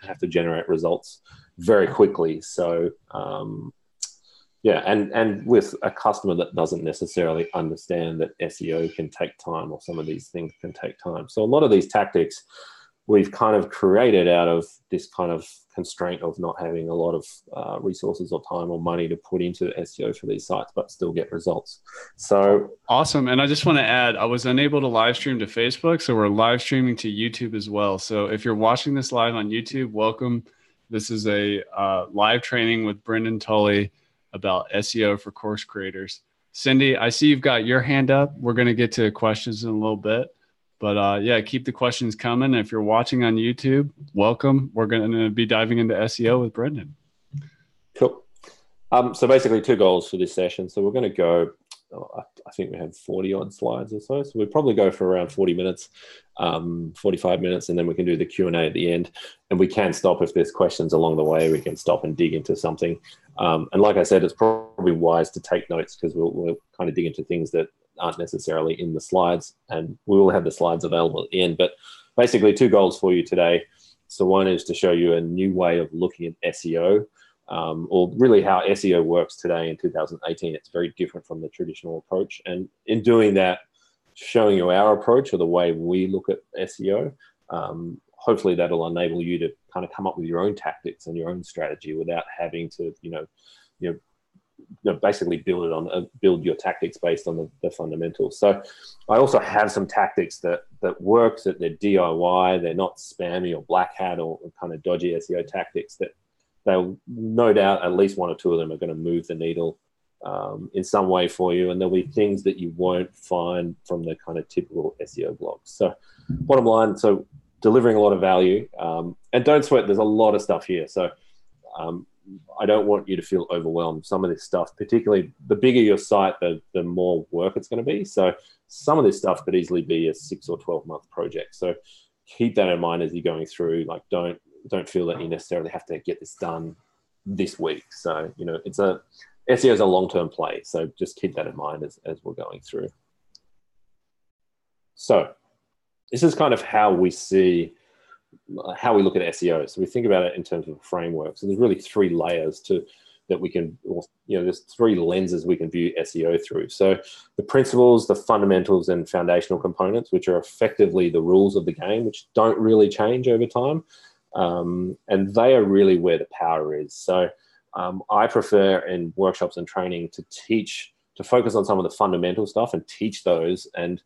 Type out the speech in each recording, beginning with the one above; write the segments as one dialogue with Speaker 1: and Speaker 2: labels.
Speaker 1: have to generate results very quickly. So yeah, and with a customer that doesn't necessarily understand that SEO can take time, or some of these things can take time. So a lot of these tactics we've kind of created out of this kind of constraint of not having a lot of resources or time or money to put into SEO for these sites, but still get results. So
Speaker 2: awesome. And I just want to add, I was unable to live stream to Facebook, so we're live streaming to YouTube as well. So if you're watching this live on YouTube, welcome. This is a live training with Brendan Tully about SEO for course creators. Cindy, I see you've got your hand up. We're going to get to questions in a little bit. But yeah, keep the questions coming. If you're watching on YouTube, welcome. We're going to be diving into SEO with Brendan.
Speaker 1: Cool. So basically 2 goals for this session. So we're going to go, I think we have 40 odd slides or so. So we'll probably go for around 40 minutes, 45 minutes, and then we can do the Q&A at the end. And we can stop if there's questions along the way. We can stop and dig into something. And like I said, it's probably wise to take notes, because we'll kind of dig into things that aren't necessarily in the slides, and we will have the slides available at the end. But basically 2 goals for you today. So one is to show you a new way of looking at SEO, or really how SEO works today in 2018. It's very different from the traditional approach. And in doing that, showing you our approach, or the way we look at SEO, hopefully that'll enable you to kind of come up with your own tactics and your own strategy without having to, basically build your tactics based on the fundamentals. So I also have some tactics that work, that they're DIY, they're not spammy or black hat or kind of dodgy SEO tactics, that they'll no doubt at least 1 or 2 of them are going to move the needle in some way for you. And there'll be things that you won't find from the kind of typical SEO blogs. So bottom line, so delivering a lot of value, and don't sweat, there's a lot of stuff here. So I don't want you to feel overwhelmed. Some of this stuff, particularly the bigger your site, the more work it's going to be. So some of this stuff could easily be a 6 or 12-month project. So keep that in mind as you're going through. Like, don't feel that you necessarily have to get this done this week. So, SEO is a long-term play. So just keep that in mind as we're going through. So this is kind of how we look at SEO. So we think about it in terms of a framework. So there's really 3 layers that we can, there's 3 lenses we can view SEO through. So the principles, the fundamentals, and foundational components, which are effectively the rules of the game, which don't really change over time. And they are really where the power is. So I prefer in workshops and training to focus on some of the fundamental stuff and teach those, and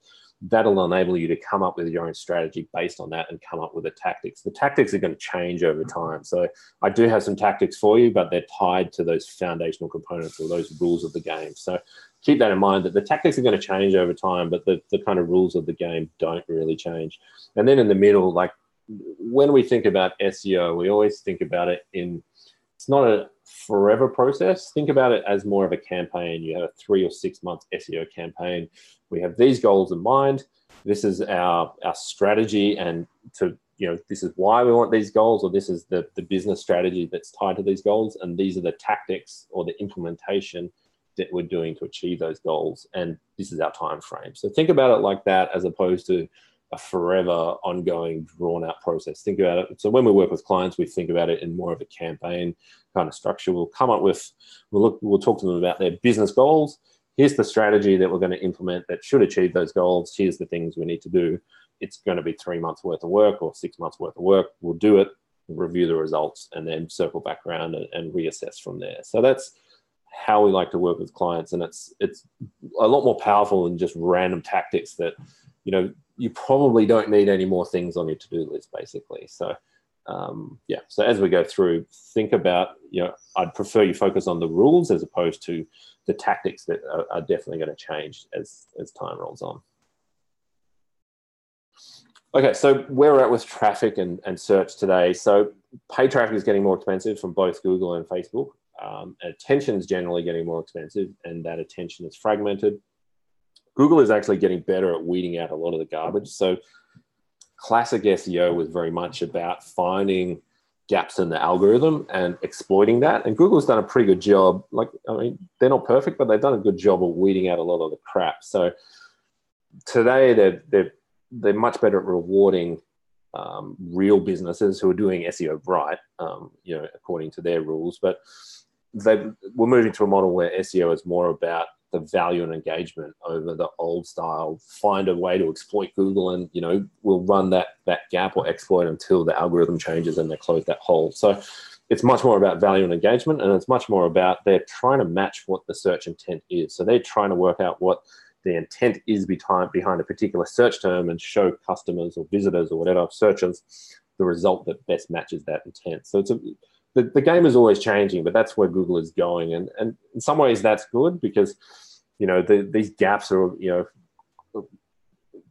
Speaker 1: that'll enable you to come up with your own strategy based on that and come up with the tactics. The tactics are going to change over time. So I do have some tactics for you, but they're tied to those foundational components or those rules of the game. So keep that in mind, that the tactics are going to change over time, but the kind of rules of the game don't really change. And then in the middle, like when we think about SEO, we always think about it it's not a forever process. Think about it as more of a campaign. You have a 3 or 6 month SEO campaign. We have these goals in mind. This is our strategy, and this is why we want these goals, or this is the business strategy that's tied to these goals, and these are the tactics or the implementation that we're doing to achieve those goals, and this is our time frame. So think about it like that, as opposed to a forever ongoing drawn out process. Think about it. So when we work with clients, we think about it in more of a campaign kind of structure. We'll come up with, we'll talk to them about their business goals. Here's the strategy that we're going to implement that should achieve those goals. Here's the things we need to do. It's going to be 3 months worth of work or 6 months worth of work. We'll do it, review the results, and then circle back around and reassess from there. So that's how we like to work with clients. And it's a lot more powerful than just random tactics that, you probably don't need any more things on your to-do list, basically. So yeah, so as we go through, think about, I'd prefer you focus on the rules as opposed to the tactics that are definitely going to change as time rolls on. Okay, so where we're at with traffic and search today. So paid traffic is getting more expensive from both Google and Facebook. Attention is generally getting more expensive, and that attention is fragmented. Google is actually getting better at weeding out a lot of the garbage. So classic SEO was very much about finding gaps in the algorithm and exploiting that. And Google's done a pretty good job. They're not perfect, but they've done a good job of weeding out a lot of the crap. So today they're much better at rewarding real businesses who are doing SEO right, according to their rules. But we're moving to a model where SEO is more about the value and engagement over the old style. Find a way to exploit Google, and we'll run that gap or exploit until the algorithm changes and they close that hole. So it's much more about value and engagement, and it's much more about they're trying to match what the search intent is. So they're trying to work out what the intent is behind a particular search term and show customers or visitors or whatever searchers the result that best matches that intent. So the game is always changing, but that's where Google is going. And in some ways that's good, because, these gaps are,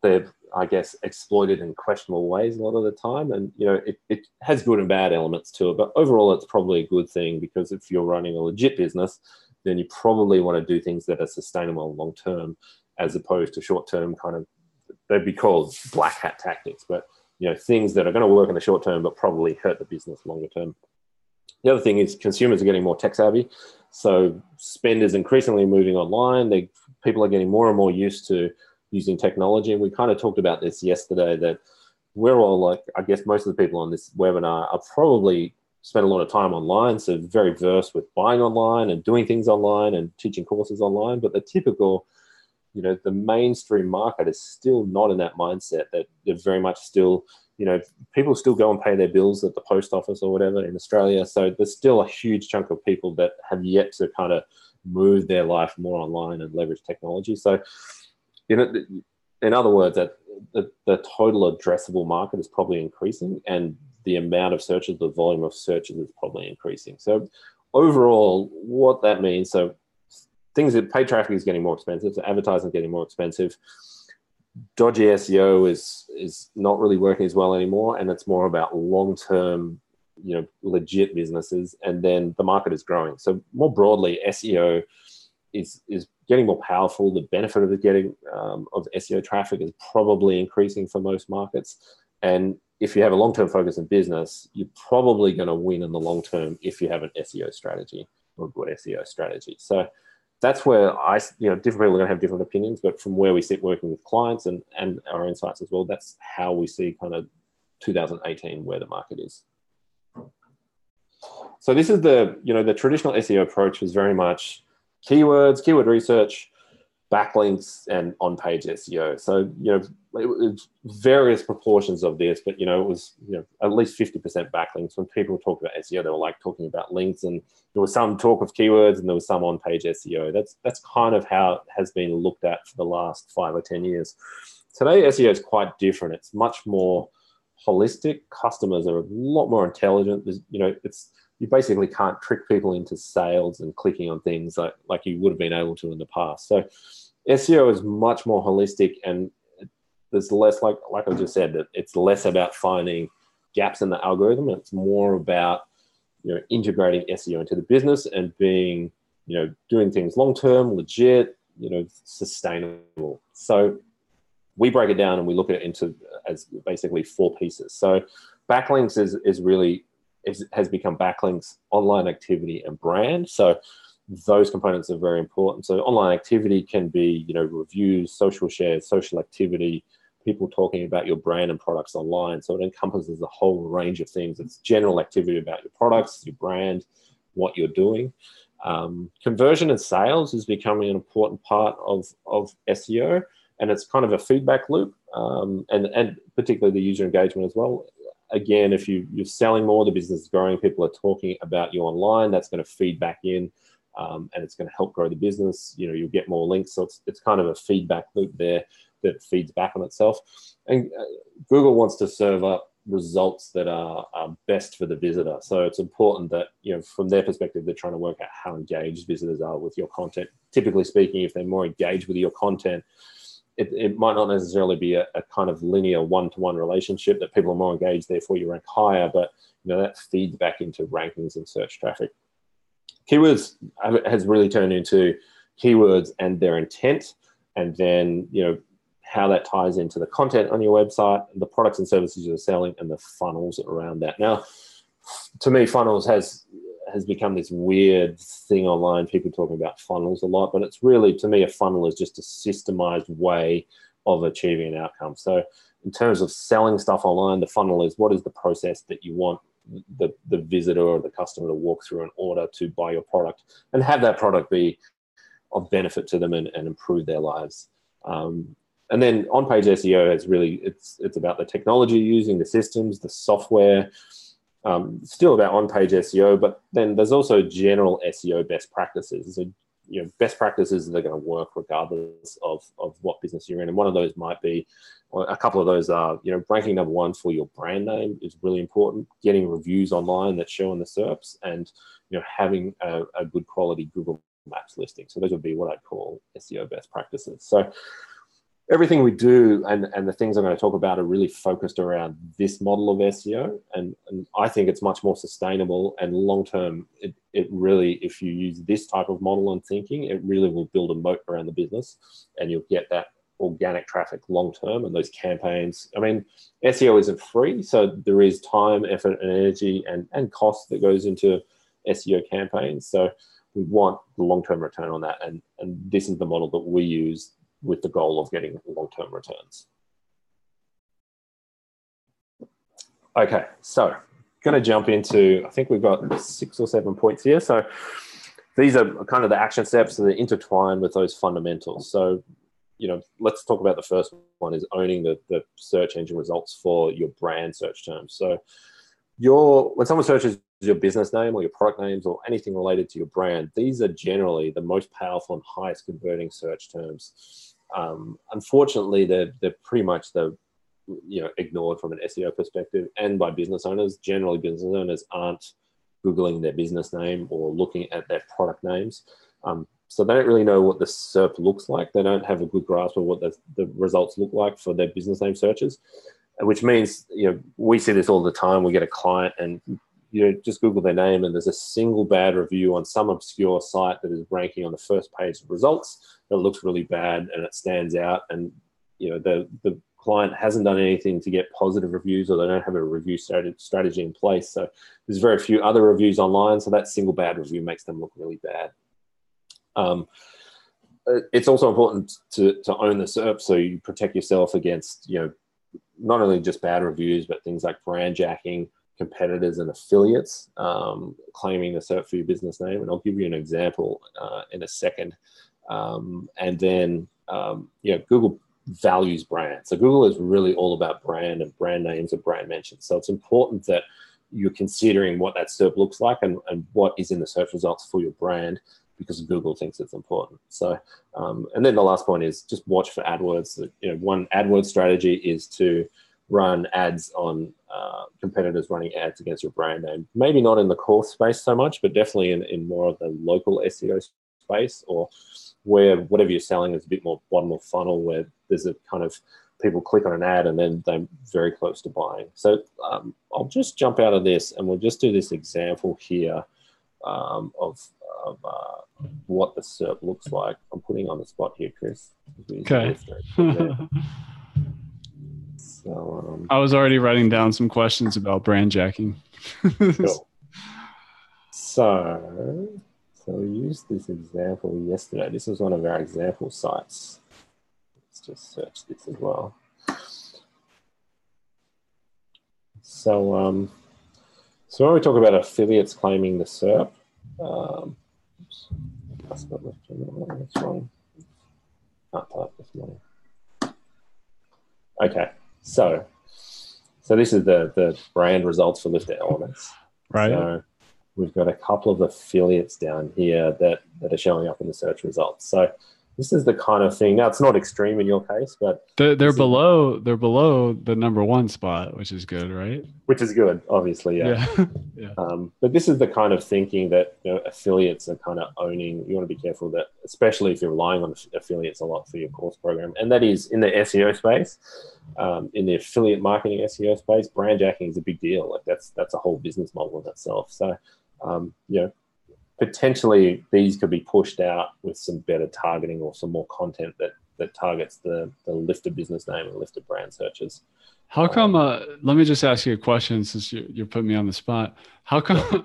Speaker 1: they're, I guess, exploited in questionable ways a lot of the time. And, it has good and bad elements to it. But overall, it's probably a good thing, because if you're running a legit business, then you probably want to do things that are sustainable long term, as opposed to short term kind of, they'd be called black hat tactics, but, things that are going to work in the short term, but probably hurt the business longer term. The other thing is consumers are getting more tech savvy. So spend is increasingly moving online. People are getting more and more used to using technology. And we kind of talked about this yesterday, that we're all like, I guess most of the people on this webinar are probably spend a lot of time online, so very versed with buying online and doing things online and teaching courses online. But the typical, the mainstream market is still not in that mindset, that they're very much still, people still go and pay their bills at the post office or whatever in Australia. So there's still a huge chunk of people that have yet to kind of move their life more online and leverage technology. So, in other words, that the total addressable market is probably increasing, and the amount of searches, the volume of searches is probably increasing. So overall, what that means, so things that paid traffic is getting more expensive, so advertising is getting more expensive. Dodgy SEO is not really working as well anymore, and it's more about long-term, legit businesses, and then the market is growing. So more broadly, SEO is getting more powerful. The benefit of the getting of SEO traffic is probably increasing for most markets. And if you have a long-term focus in business, you're probably going to win in the long term if you have an SEO strategy or a good SEO strategy. So that's where different people are going to have different opinions, but from where we sit working with clients and our insights as well, that's how we see kind of 2018 where the market is. So this is the traditional SEO approach is very much keywords, keyword research, backlinks, and on-page SEO. So, it was various proportions of this, but, it was, at least 50% backlinks. When people talk about SEO, they were like talking about links, and there was some talk of keywords and there was some on-page SEO. That's kind of how it has been looked at for the last 5 or 10 years. Today, SEO is quite different. It's much more holistic. Customers are a lot more intelligent. You basically can't trick people into sales and clicking on things like you would have been able to in the past. So SEO is much more holistic, and there's less, like I just said, that it's less about finding gaps in the algorithm. It's more about, integrating SEO into the business and being, doing things long-term, legit, sustainable. So we break it down and we look at it as basically 4 pieces. So backlinks has become backlinks, online activity, and brand. So those components are very important. So online activity can be, reviews, social shares, social activity, people talking about your brand and products online. So it encompasses a whole range of things. It's general activity about your products, your brand, what you're doing. Conversion and sales is becoming an important part of SEO, and it's kind of a feedback loop, and particularly the user engagement as well. Again, if you're selling more, the business is growing, people are talking about you online, that's going to feed back in, and it's going to help grow the business. You'll get more links. So it's kind of a feedback loop there that feeds back on itself. And Google wants to serve up results that are best for the visitor. So it's important that, from their perspective, they're trying to work out how engaged visitors are with your content. Typically speaking, if they're more engaged with your content, it might not necessarily be a kind of linear one-to-one relationship, that people are more engaged, therefore you rank higher, but that feeds back into rankings and search traffic. Keywords has really turned into keywords and their intent, and then how that ties into the content on your website, the products and services you're selling, and the funnels around that. Now, to me, funnels has become this weird thing online, people talking about funnels a lot, but it's really, to me, a funnel is just a systemized way of achieving an outcome. So in terms of selling stuff online, the funnel is what is the process that you want the visitor or the customer to walk through in order to buy your product and have that product be of benefit to them and improve their lives. And then on-page SEO is really, it's about the technology using, the systems, the software, still about on-page SEO, but then there's also general SEO best practices. So, best practices that are going to work regardless of what business you're in. And one of those might be, or a couple of those are, ranking number one for your brand name is really important. Getting reviews online that show in the SERPs, and having a good quality Google Maps listing. So those would be what I'd call SEO best practices. So everything we do and the things I'm going to talk about are really focused around this model of SEO. And I think it's much more sustainable and long-term. It really, if you use this type of model and thinking, it really will build a moat around the business, and you'll get that organic traffic long-term and those campaigns. I mean, SEO isn't free. So there is time, effort, and energy and cost that goes into SEO campaigns. So we want the long-term return on that. And this is the model that we use with the goal of getting long-term returns. Okay, so going to jump into, I think we've got 6 or 7 points here. So these are kind of the action steps that are intertwined with those fundamentals. So, let's talk about the first one, is owning the search engine results for your brand search terms. So when someone searches your business name or your product names or anything related to your brand, these are generally the most powerful and highest converting search terms. Unfortunately, they're pretty much ignored from an SEO perspective, and by business owners. Generally, business owners aren't Googling their business name or looking at their product names. So they don't really know what the SERP looks like. They don't have a good grasp of what the results look like for their business name searches, which means, we see this all the time. We get a client and just Google their name and there's a single bad review on some obscure site that is ranking on the first page of results that looks really bad and it stands out. And, the client hasn't done anything to get positive reviews, or they don't have a review strategy in place. So there's very few other reviews online. So that single bad review makes them look really bad. It's also important to own the SERP, so you protect yourself against, not only just bad reviews, but things like brand jacking, competitors and affiliates claiming the SERP for your business name. And I'll give you an example in a second. And then, Google values brand. So Google is really all about brand and brand names and brand mentions. So it's important that you're considering what that SERP looks like and what is in the search results for your brand, because Google thinks it's important. So, and then the last point is just watch for AdWords. One AdWords strategy is to run ads on competitors running ads against your brand name. Maybe not in the core space so much, but definitely in more of the local SEO space, or where whatever you're selling is a bit more bottom of funnel, where there's a kind of people click on an ad and then they're very close to buying. So I'll just jump out of this and we'll just do this example here of what the SERP looks like. I'm putting on the spot here, Chris.
Speaker 2: Okay.
Speaker 1: So,
Speaker 2: I was already writing down some questions about brand jacking.
Speaker 1: Cool. So we used this example yesterday. This was one of our example sites. Let's just search this as well. So when we talk about affiliates claiming the SERP, that's wrong. Can't type this morning. Okay, so this is the brand results for listed elements.
Speaker 2: Right.
Speaker 1: So we've got a couple of affiliates down here that are showing up in the search results. So this is the kind of thing. Now, it's not extreme in your case, but
Speaker 2: they're below the number one spot, which is good, right?
Speaker 1: Which is good, obviously, yeah.
Speaker 2: Yeah.
Speaker 1: But this is the kind of thinking that affiliates are kind of owning. You want to be careful that, especially if you're relying on affiliates a lot for your course program, and that is in the SEO space, in the affiliate marketing SEO space. Brand jacking is a big deal. Like that's a whole business model in itself. So, potentially these could be pushed out with some better targeting or some more content that targets the lifted business name and lifted brand searches.
Speaker 2: How come? Let me just ask you a question, since you're putting me on the spot. How come?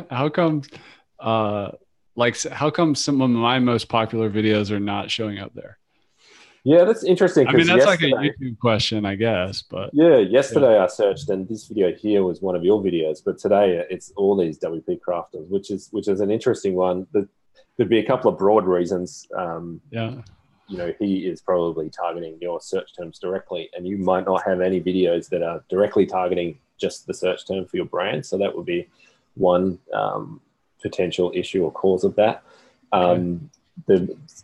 Speaker 2: How come some of my most popular videos are not showing up there?
Speaker 1: Yeah, that's interesting.
Speaker 2: I mean,
Speaker 1: Because
Speaker 2: that's like a
Speaker 1: yesterday,
Speaker 2: YouTube question, I guess, but
Speaker 1: yeah,
Speaker 2: yeah.
Speaker 1: yesterday I searched, and this video here was one of your videos. But today it's all these WP crafters, which is an interesting one. There'd be a couple of broad reasons.
Speaker 2: Yeah.
Speaker 1: He is probably targeting your search terms directly, and you might not have any videos that are directly targeting just the search term for your brand. So that would be one potential issue or cause of that.
Speaker 2: Okay.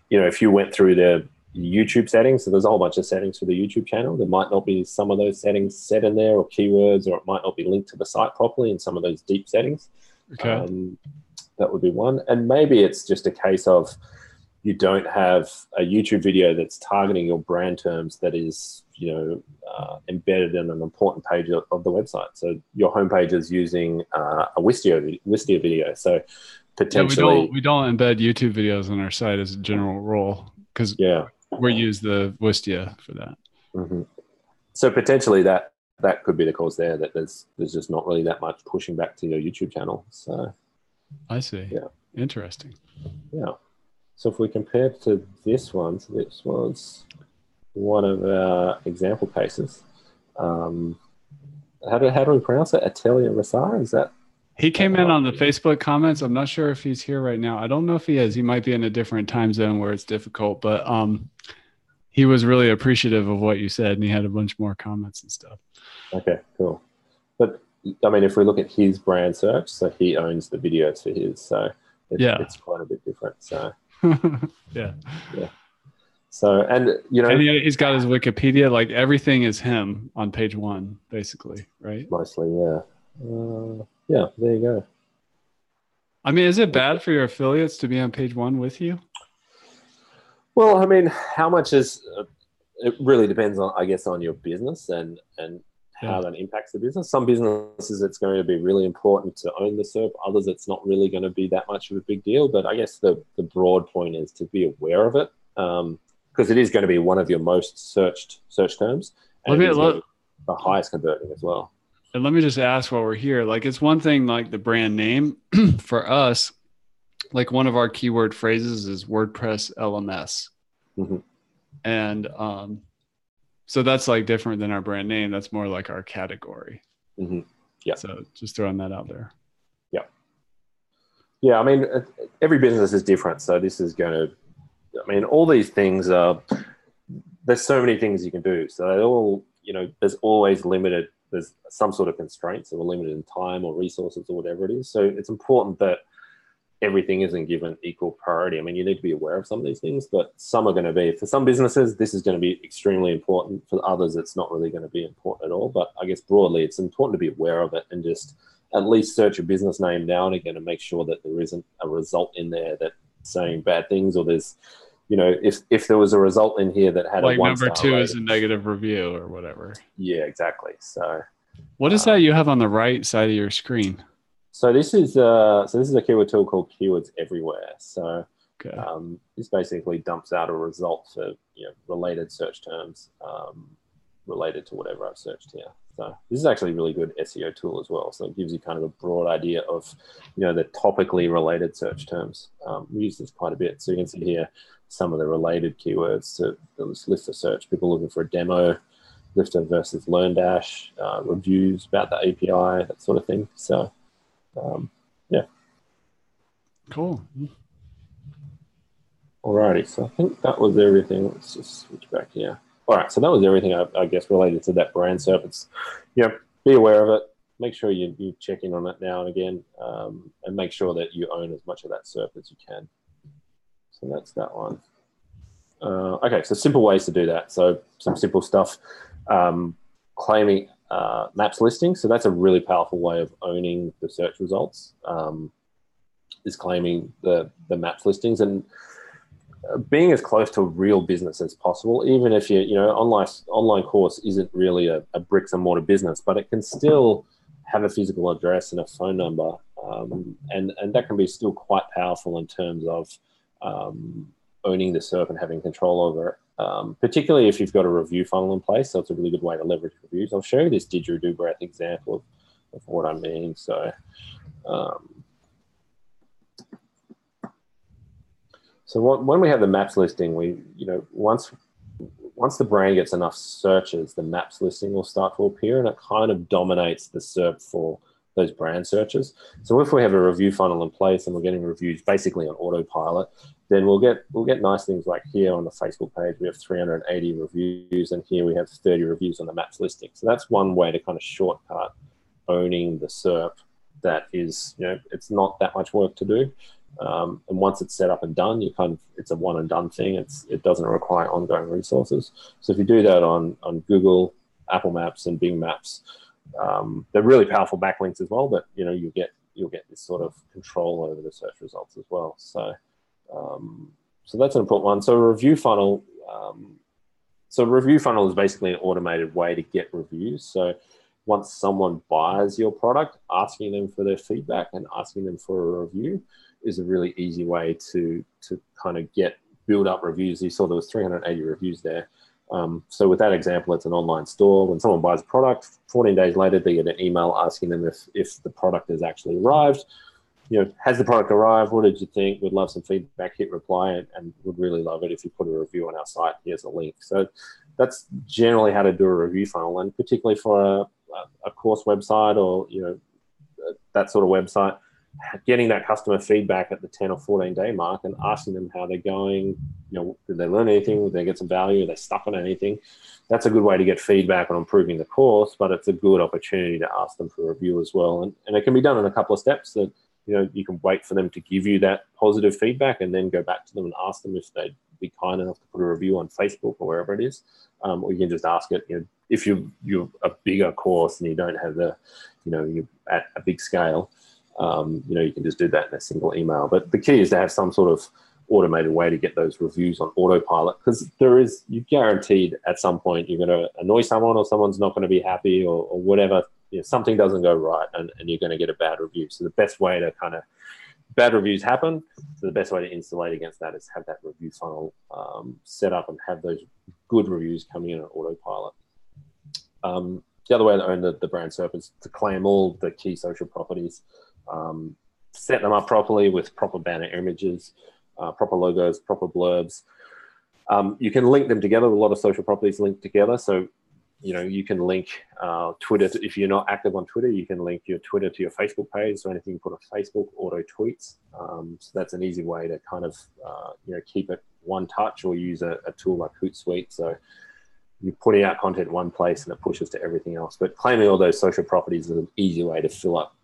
Speaker 1: If you went through the YouTube settings, so there's a whole bunch of settings for the YouTube channel. There might not be some of those settings set in there, or keywords, or it might not be linked to the site properly in some of those deep settings.
Speaker 2: Okay.
Speaker 1: That would be one. And maybe it's just a case of you don't have a YouTube video that's targeting your brand terms that is, embedded in an important page of the website. So your homepage is using a Wistia video. So potentially,
Speaker 2: Yeah, we don't embed YouTube videos on our site as a general rule because
Speaker 1: yeah,
Speaker 2: we use the Wistia for that.
Speaker 1: mm-hmm. So potentially that could be the cause there, that there's just not really that much pushing back to your YouTube channel. So
Speaker 2: I see.
Speaker 1: Yeah.
Speaker 2: Interesting.
Speaker 1: Yeah. So if we compare to this one, so this was one of our example cases. How do we pronounce it? Atelier Rasar? Is that?
Speaker 2: He came in on the Facebook comments. I'm not sure if he's here right now. I don't know if he is. He might be in a different time zone where it's difficult, but he was really appreciative of what you said, and he had a bunch more comments and stuff.
Speaker 1: Okay, cool. But I mean, if we look at his brand search, so he owns the videos for his, so it's quite a bit different. So
Speaker 2: yeah.
Speaker 1: So, and
Speaker 2: he's got his Wikipedia, like everything is him on page 1, basically, right?
Speaker 1: Mostly, yeah. Yeah, there you go.
Speaker 2: I mean, is it bad for your affiliates to be on page 1 with you?
Speaker 1: Well, I mean, how much is it really depends on, I guess, on your business and how that impacts the business. Some businesses, it's going to be really important to own the SERP. Others, it's not really going to be that much of a big deal. But I guess the broad point is to be aware of it, because it is going to be one of your most searched search terms, and it is going to be the highest converting as well.
Speaker 2: And let me just ask while we're here, like it's one thing like the brand name for us, like one of our keyword phrases is WordPress LMS.
Speaker 1: Mm-hmm.
Speaker 2: And so that's like different than our brand name. That's more like our category.
Speaker 1: Mm-hmm. Yeah.
Speaker 2: So just throwing that out there.
Speaker 1: Yeah. Yeah. I mean, every business is different. So this is going to, I mean, all these things are, there's so many things you can do. So they all, there's always limited, there's some sort of constraints that are limited in time or resources or whatever it is. So it's important that everything isn't given equal priority. I mean, you need to be aware of some of these things, but some are going to be, for some businesses, this is going to be extremely important. For others, it's not really going to be important at all. But I guess broadly, it's important to be aware of it and just at least search your business name now and again and make sure that there isn't a result in there that's saying bad things, or there's, if there was a result in here that had
Speaker 2: like
Speaker 1: a 1
Speaker 2: number
Speaker 1: star
Speaker 2: 2
Speaker 1: rating,
Speaker 2: is a negative review or whatever.
Speaker 1: Yeah, exactly. So
Speaker 2: what is that you have on the right side of your screen?
Speaker 1: So this is a keyword tool called Keywords Everywhere. So
Speaker 2: okay.
Speaker 1: This basically dumps out a result for related search terms related to whatever I've searched here. So this is actually a really good SEO tool as well. So it gives you kind of a broad idea of the topically related search terms. We use this quite a bit. So you can see here some of the related keywords to this list of search. People looking for a demo, Lifter versus LearnDash, reviews about the API, that sort of thing. So yeah.
Speaker 2: Cool.
Speaker 1: Alrighty, so I think that was everything. Let's just switch back here. All right, so that was everything, I guess, related to that brand SERP. It's, be aware of it. Make sure you check in on it now and again, and make sure that you own as much of that SERP as you can. So that's that one. Okay, so simple ways to do that. So some simple stuff. Claiming maps listings. So that's a really powerful way of owning the search results, is claiming the maps listings and being as close to a real business as possible. Even if online course isn't really a bricks and mortar business, but it can still have a physical address and a phone number, and that can be still quite powerful in terms of owning the SERP and having control over it, particularly if you've got a review funnel in place. So it's a really good way to leverage reviews. I'll show you this didgeridoo example of what I mean. So when we have the maps listing, we, once once the brand gets enough searches, the maps listing will start to appear, and it kind of dominates the SERP for those brand searches. So if we have a review funnel in place and we're getting reviews basically on autopilot, then we'll get nice things like here on the Facebook page, we have 380 reviews, and here we have 30 reviews on the maps listing. So that's one way to kind of shortcut owning the SERP. That is, it's not that much work to do. And once it's set up and done, it's a one and done thing. It doesn't require ongoing resources. So if you do that on Google, Apple Maps, and Bing Maps, they're really powerful backlinks as well. But you'll get this sort of control over the search results as well. So that's an important one. So a review funnel. Review funnel is basically an automated way to get reviews. So once someone buys your product, asking them for their feedback and asking them for a review is a really easy way to kind of build up reviews. You saw there was 380 reviews there. So with that example, it's an online store. When someone buys a product, 14 days later, they get an email asking them if the product has actually arrived. Has the product arrived? What did you think? Would love some feedback. Hit reply, and would really love it if you put a review on our site. Here's a link. So that's generally how to do a review funnel, and particularly for a course website or that sort of website, getting that customer feedback at the 10 or 14 day mark and asking them how they're going. Did they learn anything? Did they get some value? Are they stuck on anything? That's a good way to get feedback on improving the course, but it's a good opportunity to ask them for a review as well. And it can be done in a couple of steps. That you can wait for them to give you that positive feedback and then go back to them and ask them if they'd be kind enough to put a review on Facebook or wherever it is. Or you can just ask it, if you're a bigger course and you don't have you're at a big scale, you can just do that in a single email. But the key is to have some sort of automated way to get those reviews on autopilot, because you're guaranteed at some point you're going to annoy someone, or someone's not going to be happy, or whatever. Something doesn't go right, and you're going to get a bad review. So the best way to bad reviews happen. So the best way to insulate against that is have that review funnel set up and have those good reviews coming in on autopilot. The other way to own the brand SERP is to claim all the key social properties, set them up properly with proper banner images, proper logos, proper blurbs. You can link them together. A lot of social properties link together. So you can link Twitter. If you're not active on Twitter, you can link your Twitter to your Facebook page. So anything you put on Facebook, auto tweets. So that's an easy way to kind of keep it one touch, or use a tool like Hootsuite. So you're putting out content in one place and it pushes to everything else. But claiming all those social properties is an easy way to fill up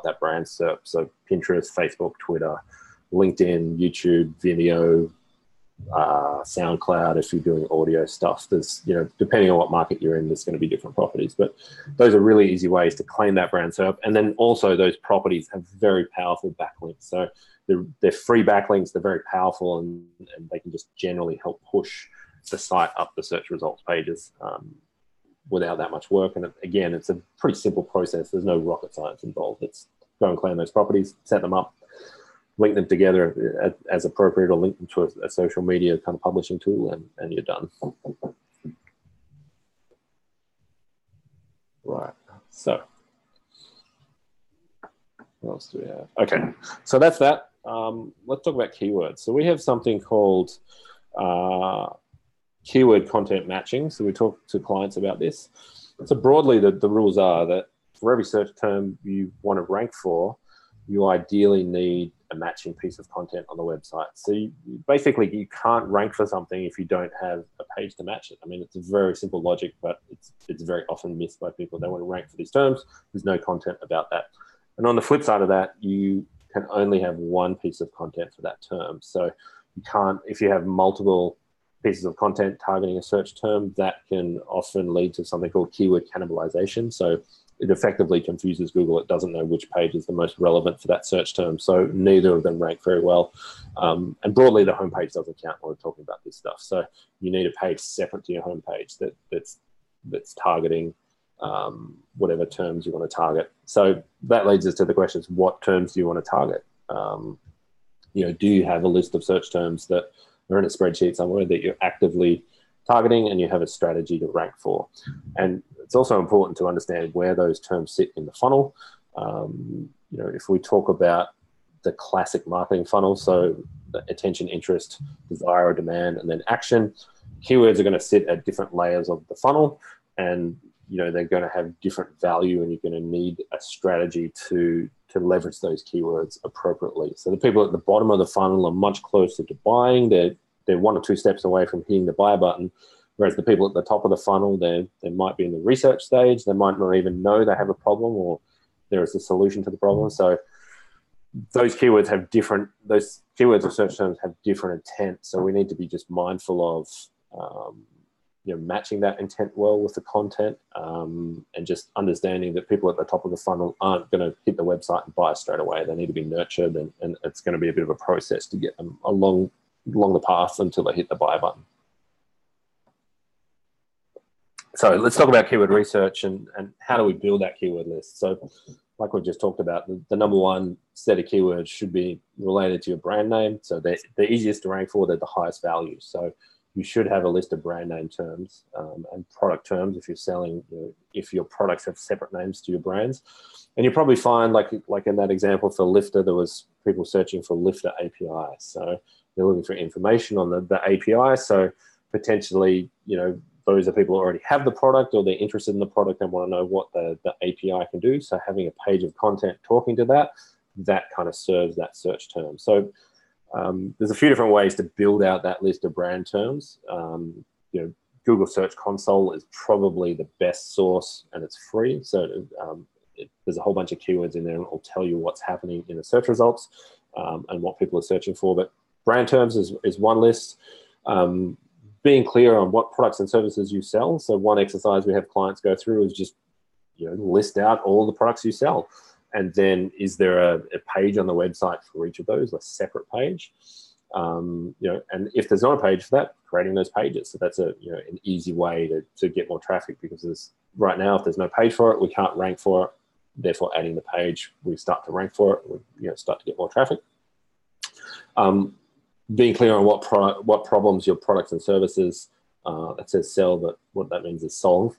Speaker 1: that brand SERP. So Pinterest, Facebook, Twitter, LinkedIn, YouTube, Vimeo, SoundCloud. If you're doing audio stuff, there's depending on what market you're in, there's going to be different properties, but those are really easy ways to claim that brand SERP. And then also those properties have very powerful backlinks. So they're free backlinks. They're very powerful, and they can just generally help push the site up the search results pages without that much work. And again, it's a pretty simple process. There's no rocket science involved. It's go and claim those properties, set them up, link them together as appropriate, or link them to a social media kind of publishing tool, and you're done. Right. So what else do we have? Okay. So that's that. Let's talk about keywords. So we have something called keyword content matching. So we talk to clients about this. So broadly, the rules are that for every search term you want to rank for, you ideally need a matching piece of content on the website. So basically you can't rank for something if you don't have a page to match it. I mean, it's a very simple logic, but it's very often missed by people. They want to rank for these terms. There's no content about that. And on the flip side of that, you can only have one piece of content for that term. So you can't, if you have multiple pieces of content targeting a search term, that can often lead to something called keyword cannibalization. So it effectively confuses Google. It doesn't know which page is the most relevant for that search term. So neither of them rank very well. And broadly, the homepage doesn't count when we're talking about this stuff. So you need a page separate to your homepage that's targeting whatever terms you want to target. So that leads us to the questions: what terms do you want to target? Do you have a list of search terms that are in a spreadsheet somewhere that you're actively targeting, and you have a strategy to rank for? And it's also important to understand where those terms sit in the funnel. If we talk about the classic marketing funnel, so the attention, interest, desire, or demand, and then action, keywords are going to sit at different layers of the funnel, and they're going to have different value, and you're going to need a strategy to leverage those keywords appropriately. So the people at the bottom of the funnel are much closer to buying. They're 1 or 2 steps away from hitting the buy button, whereas the people at the top of the funnel, they might be in the research stage. They might not even know they have a problem or there is a solution to the problem. So those keywords or search terms have different intent. So we need to be just mindful of matching that intent well with the content, and just understanding that people at the top of the funnel aren't going to hit the website and buy straight away. They need to be nurtured, and it's going to be a bit of a process to get them along the path until they hit the buy button. So let's talk about keyword research and how do we build that keyword list. So like we just talked about, the number one set of keywords should be related to your brand name. So they're the easiest to rank for, they're the highest value. So you should have a list of brand name terms and product terms if you're selling, if your products have separate names to your brands. And you'll probably find, like in that example for Lifter, there was people searching for Lifter API. So they're looking for information on the API. So potentially, those are people who already have the product or they're interested in the product and want to know what the API can do. So having a page of content talking to that kind of serves that search term. So there's a few different ways to build out that list of brand terms. Google Search Console is probably the best source, and it's free. So there's a whole bunch of keywords in there, and it'll tell you what's happening in the search results and what people are searching for. But brand terms is one list. Being clear on what products and services you sell. So one exercise we have clients go through is just list out all the products you sell. And then is there a page on the website for each of those, a separate page? And if there's not a page for that, creating those pages. So that's an easy way to get more traffic, because right now, if there's no page for it, we can't rank for it. Therefore, adding the page, we start to rank for it. We start to get more traffic. Being clear on what problems your products and services, that says sell, but what that means is solve.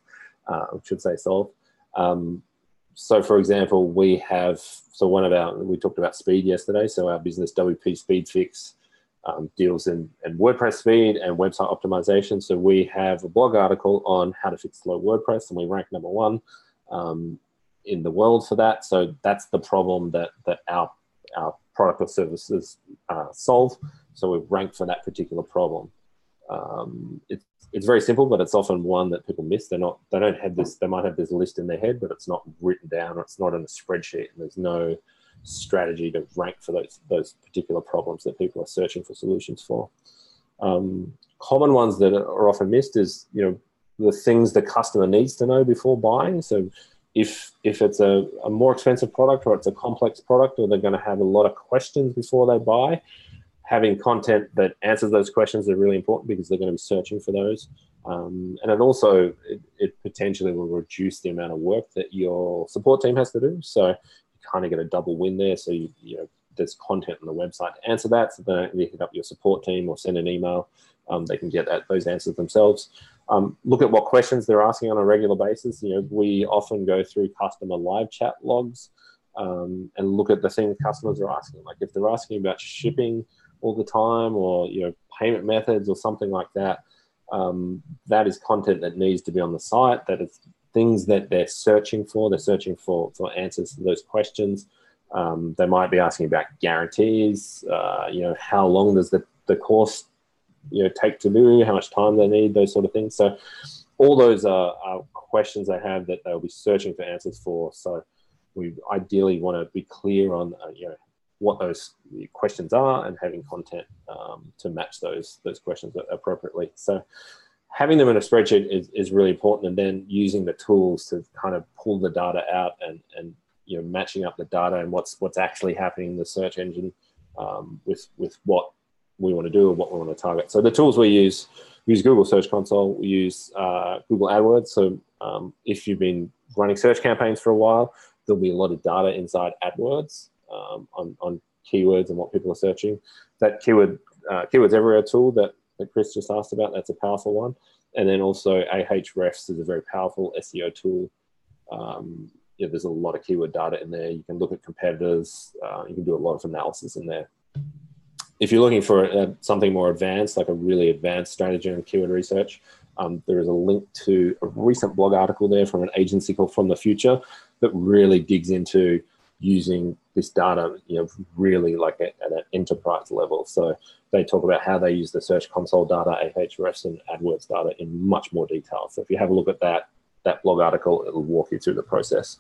Speaker 1: I should say solve. So for example, we talked about speed yesterday. So our business WP Speed Fix deals in WordPress speed and website optimization. So we have a blog article on how to fix slow WordPress, and we rank number 1 in the world for that. So that's the problem that our product or services solve. So we've ranked for that particular problem. It's very simple, but it's often one that people miss. They don't have this. They might have this list in their head, but it's not written down, or it's not in a spreadsheet, and there's no strategy to rank for those particular problems that people are searching for solutions for. Common ones that are often missed is the things the customer needs to know before buying. So if it's a more expensive product, or it's a complex product, or they're going to have a lot of questions before they buy, having content that answers those questions are really important, because they're going to be searching for those. And it also, it potentially will reduce the amount of work that your support team has to do. So you kind of get a double win there. So there's content on the website to answer that. So they don't need to hit up your support team or send an email. They can get those answers themselves. Look at what questions they're asking on a regular basis. We often go through customer live chat logs and look at the things customers are asking. Like if they're asking about shipping all the time, or payment methods or something like that, that is content that needs to be on the site. That is things that they're searching for. They're searching for answers to those questions. They might be asking about guarantees. How long does the course take to do? How much time they need? Those sort of things. So all those are questions they have that they'll be searching for answers for. So we ideally want to be clear on what those questions are, and having content to match those questions appropriately. So having them in a spreadsheet is really important, and then using the tools to kind of pull the data out and matching up the data and what's actually happening in the search engine with what we want to do or what we want to target. So the tools we use Google Search Console, we use Google AdWords. So if you've been running search campaigns for a while, there'll be a lot of data inside AdWords on keywords and what people are searching. That Keywords Everywhere tool that Chris just asked about, that's a powerful one. And then also Ahrefs is a very powerful SEO tool. There's a lot of keyword data in there. You can look at competitors. You can do a lot of analysis in there. if you're looking for something more advanced, like a really advanced strategy on keyword research, there is a link to a recent blog article there from an agency called From the Future that really digs into using this data, really like at an enterprise level. So they talk about how they use the Search Console data, Ahrefs, and AdWords data in much more detail. So if you have a look at that blog article, it'll walk you through the process.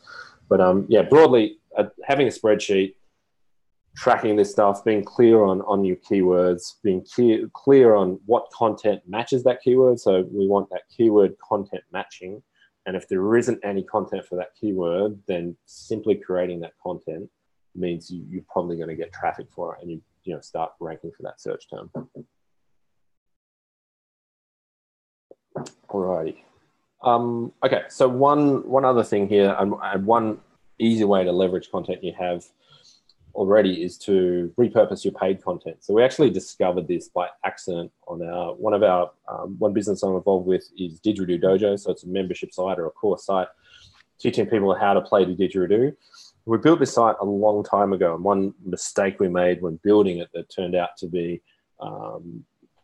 Speaker 1: But yeah, broadly, having a spreadsheet, tracking this stuff, being clear on your keywords, being clear on what content matches that keyword. So we want that keyword content matching. And if there isn't any content for that keyword, then simply creating that content means you're probably going to get traffic for it, and you start ranking for that search term. Alrighty. Okay, so one other thing here, and one easy way to leverage content you have already is to repurpose your paid content. So we actually discovered this by accident on one business I'm involved with is Didgeridoo Dojo. So it's a membership site or a course site teaching people how to play the didgeridoo. We built this site a long time ago, and one mistake we made when building it that turned out to be,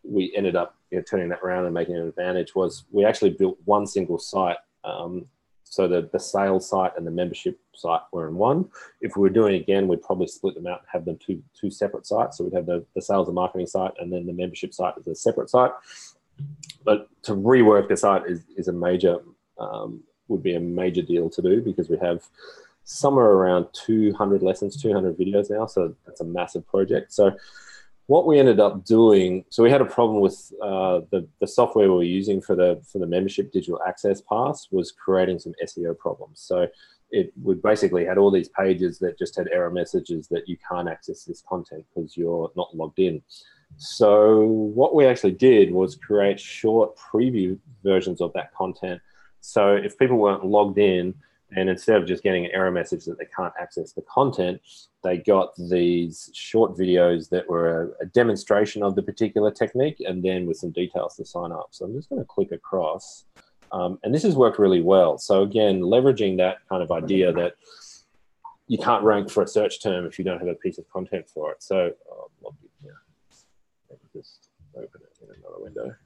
Speaker 1: we ended up turning that around and making an advantage, was we actually built one single site. So the sales site and the membership site were in one. If we were doing it again, we'd probably split them out and have them two separate sites. So we'd have the sales and marketing site, and then the membership site is a separate site. But to rework the site is a major, would be a major deal to do, because we have somewhere around 200 lessons, 200 videos now. So that's a massive project. So what we ended up doing, so we had a problem with the software we were using for the membership digital access pass was creating some SEO problems. So it would basically had all these pages that just had error messages that you can't access this content because you're not logged in. So what we actually did was create short preview versions of that content. So if people weren't logged in, and instead of just getting an error message that they can't access the content, they got these short videos that were a demonstration of the particular technique, and then with some details to sign up. So I'm just going to click across. And this has worked really well. So again, leveraging that kind of idea that you can't rank for a search term if you don't have a piece of content for it. So let me just open it in another window.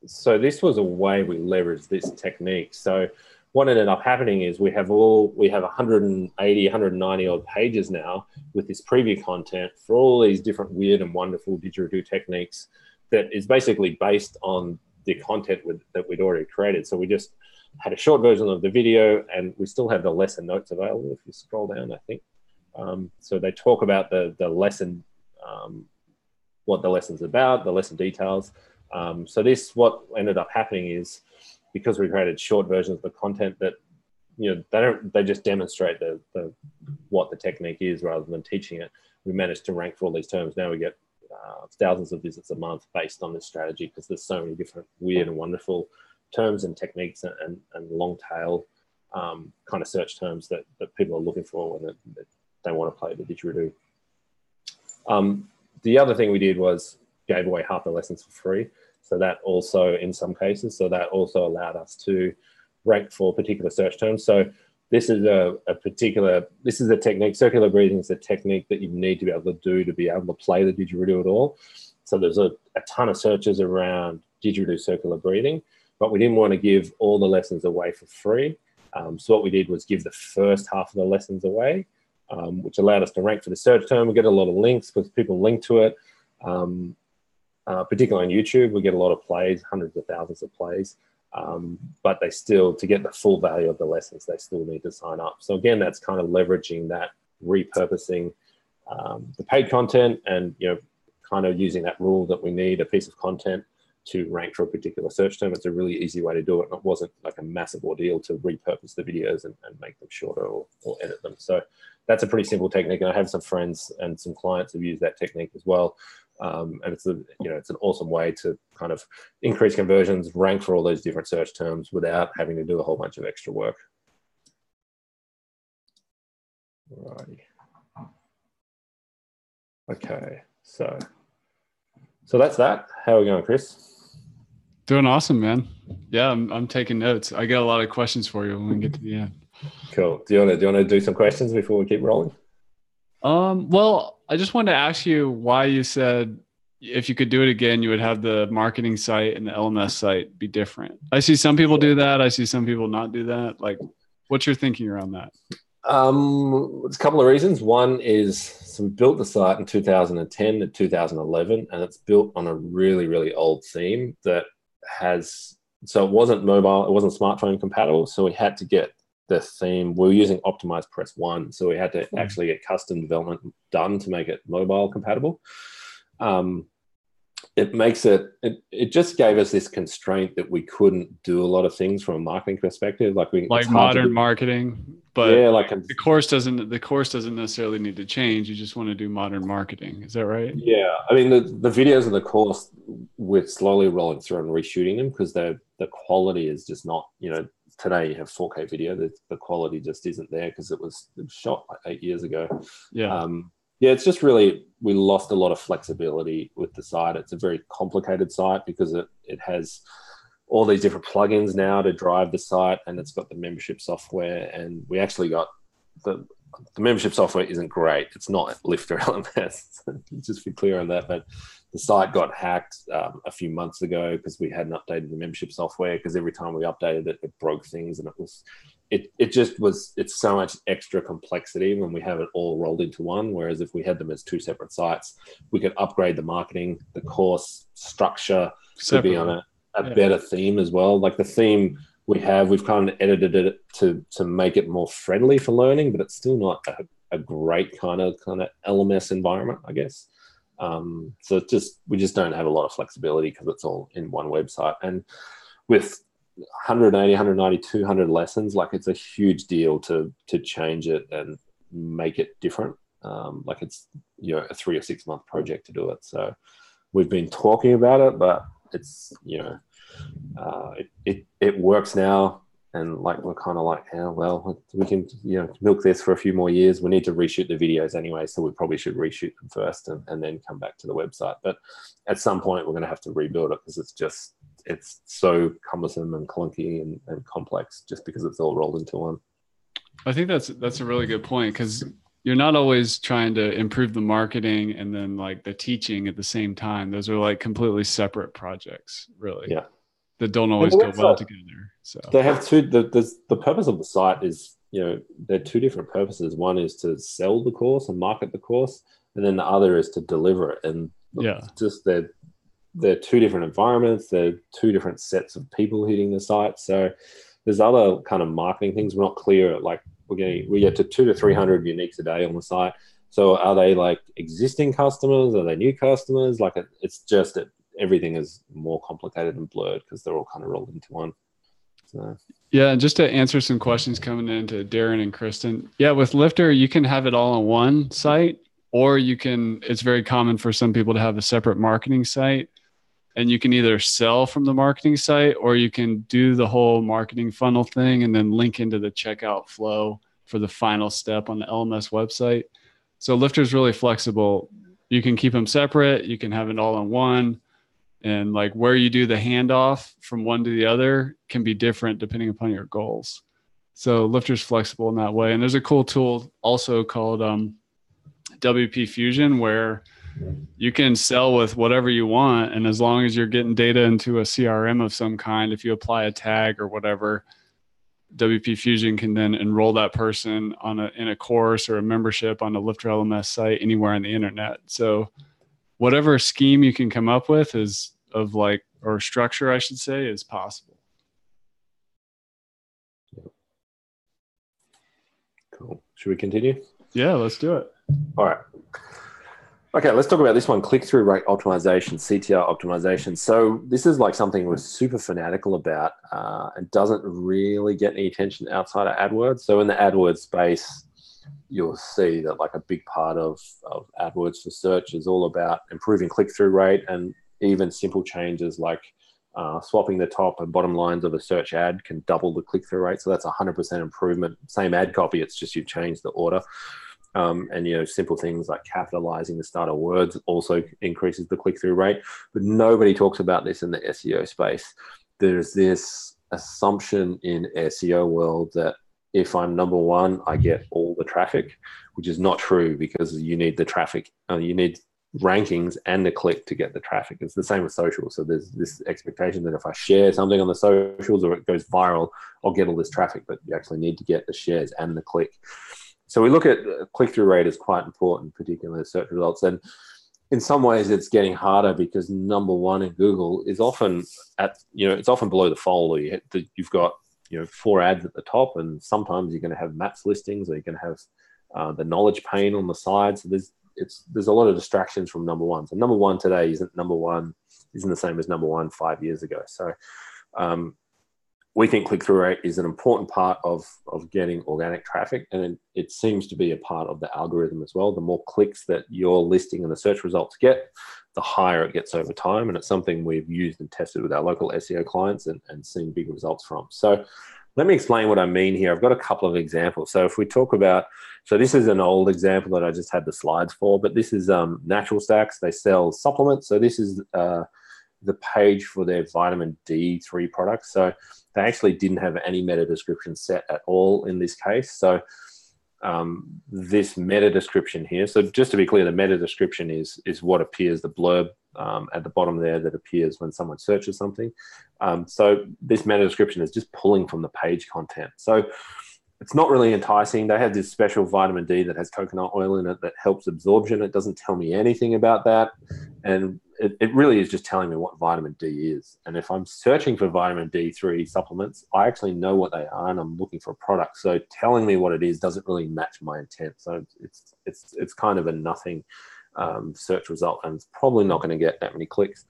Speaker 1: So this was a way we leveraged this technique. So what ended up happening is we have 180, 190 odd pages now with this preview content for all these different weird and wonderful didgeridoo techniques that is basically based on the content that we'd already created. So we just had a short version of the video, and we still have the lesson notes available if you scroll down, I think. So they talk about the lesson, what the lesson's about, the lesson details. So what ended up happening is, because we created short versions of the content that, they just demonstrate what the technique is rather than teaching it. We managed to rank for all these terms. Now we get thousands of visits a month based on this strategy, because there's so many different weird and wonderful terms and techniques and long tail kind of search terms that people are looking for when they want to play the didgeridoo. The other thing we did was gave away half the lessons for free. So that also, in some cases, allowed us to rank for particular search terms. So this is a technique. Circular breathing is a technique that you need to be able to do to be able to play the didgeridoo at all. So there's a ton of searches around didgeridoo circular breathing, but we didn't want to give all the lessons away for free. So what we did was give the first half of the lessons away, which allowed us to rank for the search term. We get a lot of links because people link to it. Particularly on YouTube, we get a lot of plays, hundreds of thousands of plays, but they still, to get the full value of the lessons, they still need to sign up. So again, that's kind of leveraging that, repurposing the paid content, and kind of using that rule that we need a piece of content to rank for a particular search term. It's a really easy way to do it. It wasn't like a massive ordeal to repurpose the videos and make them shorter or edit them. So that's a pretty simple technique. And I have some friends and some clients who've used that technique as well. And it's an awesome way to kind of increase conversions, rank for all those different search terms without having to do a whole bunch of extra work. Alrighty. Okay, so that's that. How are we going, Chris?
Speaker 2: Doing awesome, man. Yeah, I'm taking notes. I got a lot of questions for you when we get to the end.
Speaker 1: Cool. Do you want to do some questions before we keep rolling?
Speaker 2: Well, I just wanted to ask you why you said if you could do it again, you would have the marketing site and the LMS site be different. I see some people do that. I see some people not do that. Like, what's your thinking around that?
Speaker 1: There's a couple of reasons. One is, so we built the site in 2010 to 2011, and it's built on a really, really old theme that has, so it wasn't mobile, it wasn't smartphone compatible. So we had to get the theme, we were using Optimized Press 1. So we had to actually get custom development done to make it mobile compatible. It makes it just gave us this constraint that we couldn't do a lot of things from a marketing perspective, like
Speaker 2: modern marketing, but
Speaker 1: yeah, like
Speaker 2: the course doesn't necessarily need to change. You just want to do modern marketing. Is that right?
Speaker 1: Yeah, I mean the videos of the course, we're slowly rolling through and reshooting them because the quality is just not, today you have 4K video, the quality just isn't there because it was shot like 8 years ago.
Speaker 2: Yeah.
Speaker 1: Yeah, it's just really, we lost a lot of flexibility with the site. It's a very complicated site because it has all these different plugins now to drive the site, and it's got the membership software, and we actually got the membership software isn't great. It's not Lifter LMS. Just be clear on that. But the site got hacked a few months ago because we hadn't updated the membership software, because every time we updated it, it broke things, and it's so much extra complexity when we have it all rolled into one. Whereas if we had them as two separate sites, we could upgrade the marketing, the course structure to be on a better theme as well. Like the theme we've kind of edited it to make it more friendly for learning, but it's still not a great kind of LMS environment, I guess. So we just don't have a lot of flexibility because it's all in one website. And with 180, 190, 200 lessons, like it's a huge deal to change it and make it different. Like it's, a 3 or 6 month project to do it. So we've been talking about it, but it's, it works now. And like, we're kind of like, yeah, well, we can, milk this for a few more years. We need to reshoot the videos anyway. So we probably should reshoot them first and then come back to the website. But at some point we're going to have to rebuild it because it's so cumbersome and clunky and complex just because it's all rolled into one.
Speaker 2: I think that's a really good point, because you're not always trying to improve the marketing and then like the teaching at the same time. Those are like completely separate projects, really.
Speaker 1: Yeah.
Speaker 2: That don't always go well together. So
Speaker 1: they have the purpose of the site is, there are two different purposes. One is to sell the course and market the course, and then the other is to deliver it. And just they're two different environments. They're two different sets of people hitting the site. So there's other kind of marketing things we're not clear. Like we get to 200 to 300 uniques a day on the site. So are they like existing customers? Are they new customers? Like it's just that everything is more complicated and blurred because they're all kind of rolled into one. So.
Speaker 2: Yeah, and just to answer some questions coming in to Darren and Kristen. Yeah, with Lifter, you can have it all on one site, or it's very common for some people to have a separate marketing site. And you can either sell from the marketing site, or you can do the whole marketing funnel thing and then link into the checkout flow for the final step on the LMS website. So Lifter is really flexible. You can keep them separate. You can have it all on one. And like where you do the handoff from one to the other can be different depending upon your goals. So Lifter's flexible in that way. And there's a cool tool also called WP Fusion, where you can sell with whatever you want. And as long as you're getting data into a CRM of some kind, if you apply a tag or whatever, WP Fusion can then enroll that person in a course or a membership on a Lifter LMS site anywhere on the internet. So whatever scheme you can come up with or structure, I should say, is possible.
Speaker 1: Cool. Should we continue?
Speaker 2: Yeah, let's do it.
Speaker 1: All right. Okay, let's talk about this one, click-through rate optimization, CTR optimization. So this is like something we're super fanatical about and doesn't really get any attention outside of AdWords. So in the AdWords space, you'll see that like a big part of AdWords for search is all about improving click-through rate, and even simple changes like swapping the top and bottom lines of a search ad can double the click-through rate. So that's 100% improvement. Same ad copy, it's just you've changed the order. And, simple things like capitalizing the start of words also increases the click-through rate. But nobody talks about this in the SEO space. There's this assumption in SEO world that if I'm number one, I get all the traffic, which is not true, because you need the traffic. You need rankings and the click to get the traffic. It's the same with social. So there's this expectation that if I share something on the socials or it goes viral, I'll get all this traffic, but you actually need to get the shares and the click. So we look at click-through rate as quite important, particularly in search results. And in some ways it's getting harder because number one in Google is often it's often below the fold. You've got 4 ads at the top, and sometimes you're going to have maps listings, or you're going to have the knowledge pane on the side. So there's a lot of distractions from number one. So number one today isn't the same as number one 5 years ago. So we think click-through rate is an important part of getting organic traffic, and it seems to be a part of the algorithm as well. The more clicks that your listing and the search results get, the higher it gets over time, and it's something we've used and tested with our local SEO clients and seen big results from. So let me explain what I mean here. I've got a couple of examples. So if we talk about, so this is an old example that I just had the slides for, but this is Natural Stacks. They sell supplements. So this is the page for their vitamin D3 products. So they actually didn't have any meta description set at all in this case. So this meta description here, so just to be clear, the meta description is what appears, the blurb at the bottom there that appears when someone searches something. So this meta description is just pulling from the page content. So it's not really enticing. They have this special vitamin D that has coconut oil in it that helps absorption. It doesn't tell me anything about that. And it really is just telling me what vitamin D is. And if I'm searching for vitamin D3 supplements, I actually know what they are and I'm looking for a product. So telling me what it is doesn't really match my intent. So it's kind of a nothing search result, and it's probably not going to get that many clicks.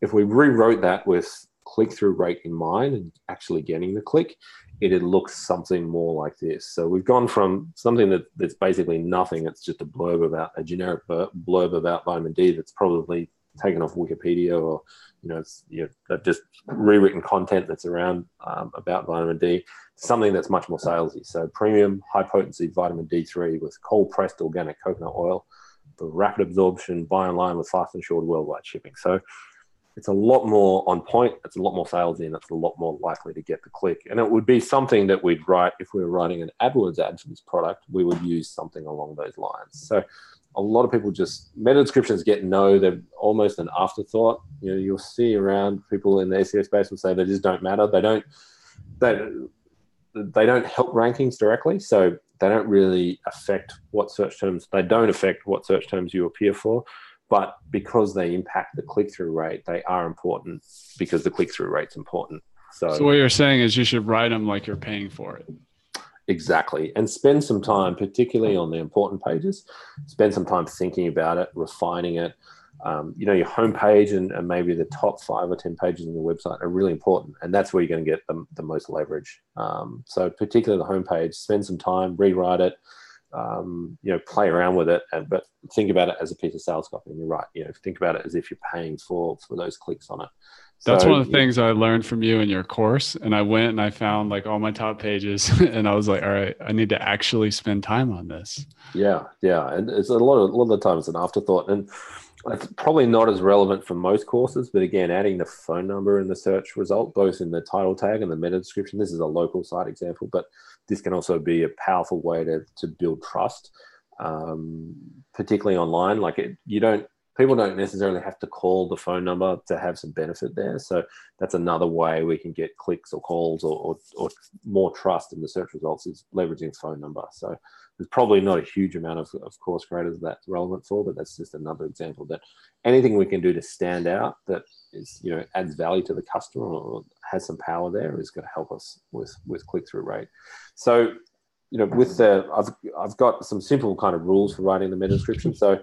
Speaker 1: If we rewrote that with click-through rate in mind and actually getting the click, it'd look something more like this. So we've gone from something that's basically nothing. It's just a generic blurb about vitamin D that's probably taken off Wikipedia, or they've just rewritten content that's around about vitamin D, something that's much more salesy. So premium high potency vitamin D3 with cold pressed organic coconut oil for rapid absorption, buy online with fast and short worldwide shipping. So it's a lot more on point, it's a lot more salesy, and it's a lot more likely to get the click. And it would be something that we'd write if we were writing an AdWords ad for this product. We would use something along those lines. So a lot of people just, meta descriptions get they're almost an afterthought. You'll see around people in the SEO space will say they just don't matter. They don't help rankings directly. So they don't really affect what search terms you appear for. But because they impact the click-through rate, they are important because the click-through rate's important. So
Speaker 2: what you're saying is you should write them like you're paying for it.
Speaker 1: Exactly. And spend some time, particularly on the important pages, spend some time thinking about it, refining it. Your homepage and maybe the top 5 or 10 pages on your website are really important. And that's where you're going to get the most leverage. So particularly the homepage, spend some time, rewrite it, play around with it, but think about it as a piece of sales copy. And you're right. Think about it as if you're paying for those clicks on it.
Speaker 2: That's one of the things I learned from you in your course. And I went and I found like all my top pages and I was like, all right, I need to actually spend time on this.
Speaker 1: Yeah. And it's a lot of the time it's an afterthought, and it's probably not as relevant for most courses, but again, adding the phone number in the search result, both in the title tag and the meta description. This is a local site example, but this can also be a powerful way to build trust, particularly online. People don't necessarily have to call the phone number to have some benefit there. So that's another way we can get clicks or calls or more trust in the search results, is leveraging phone number. So there's probably not a huge amount of course creators that's relevant for, but that's just another example that anything we can do to stand out that is, adds value to the customer or has some power there is going to help us with click-through rate. So, I've got some simple kind of rules for writing the meta description. So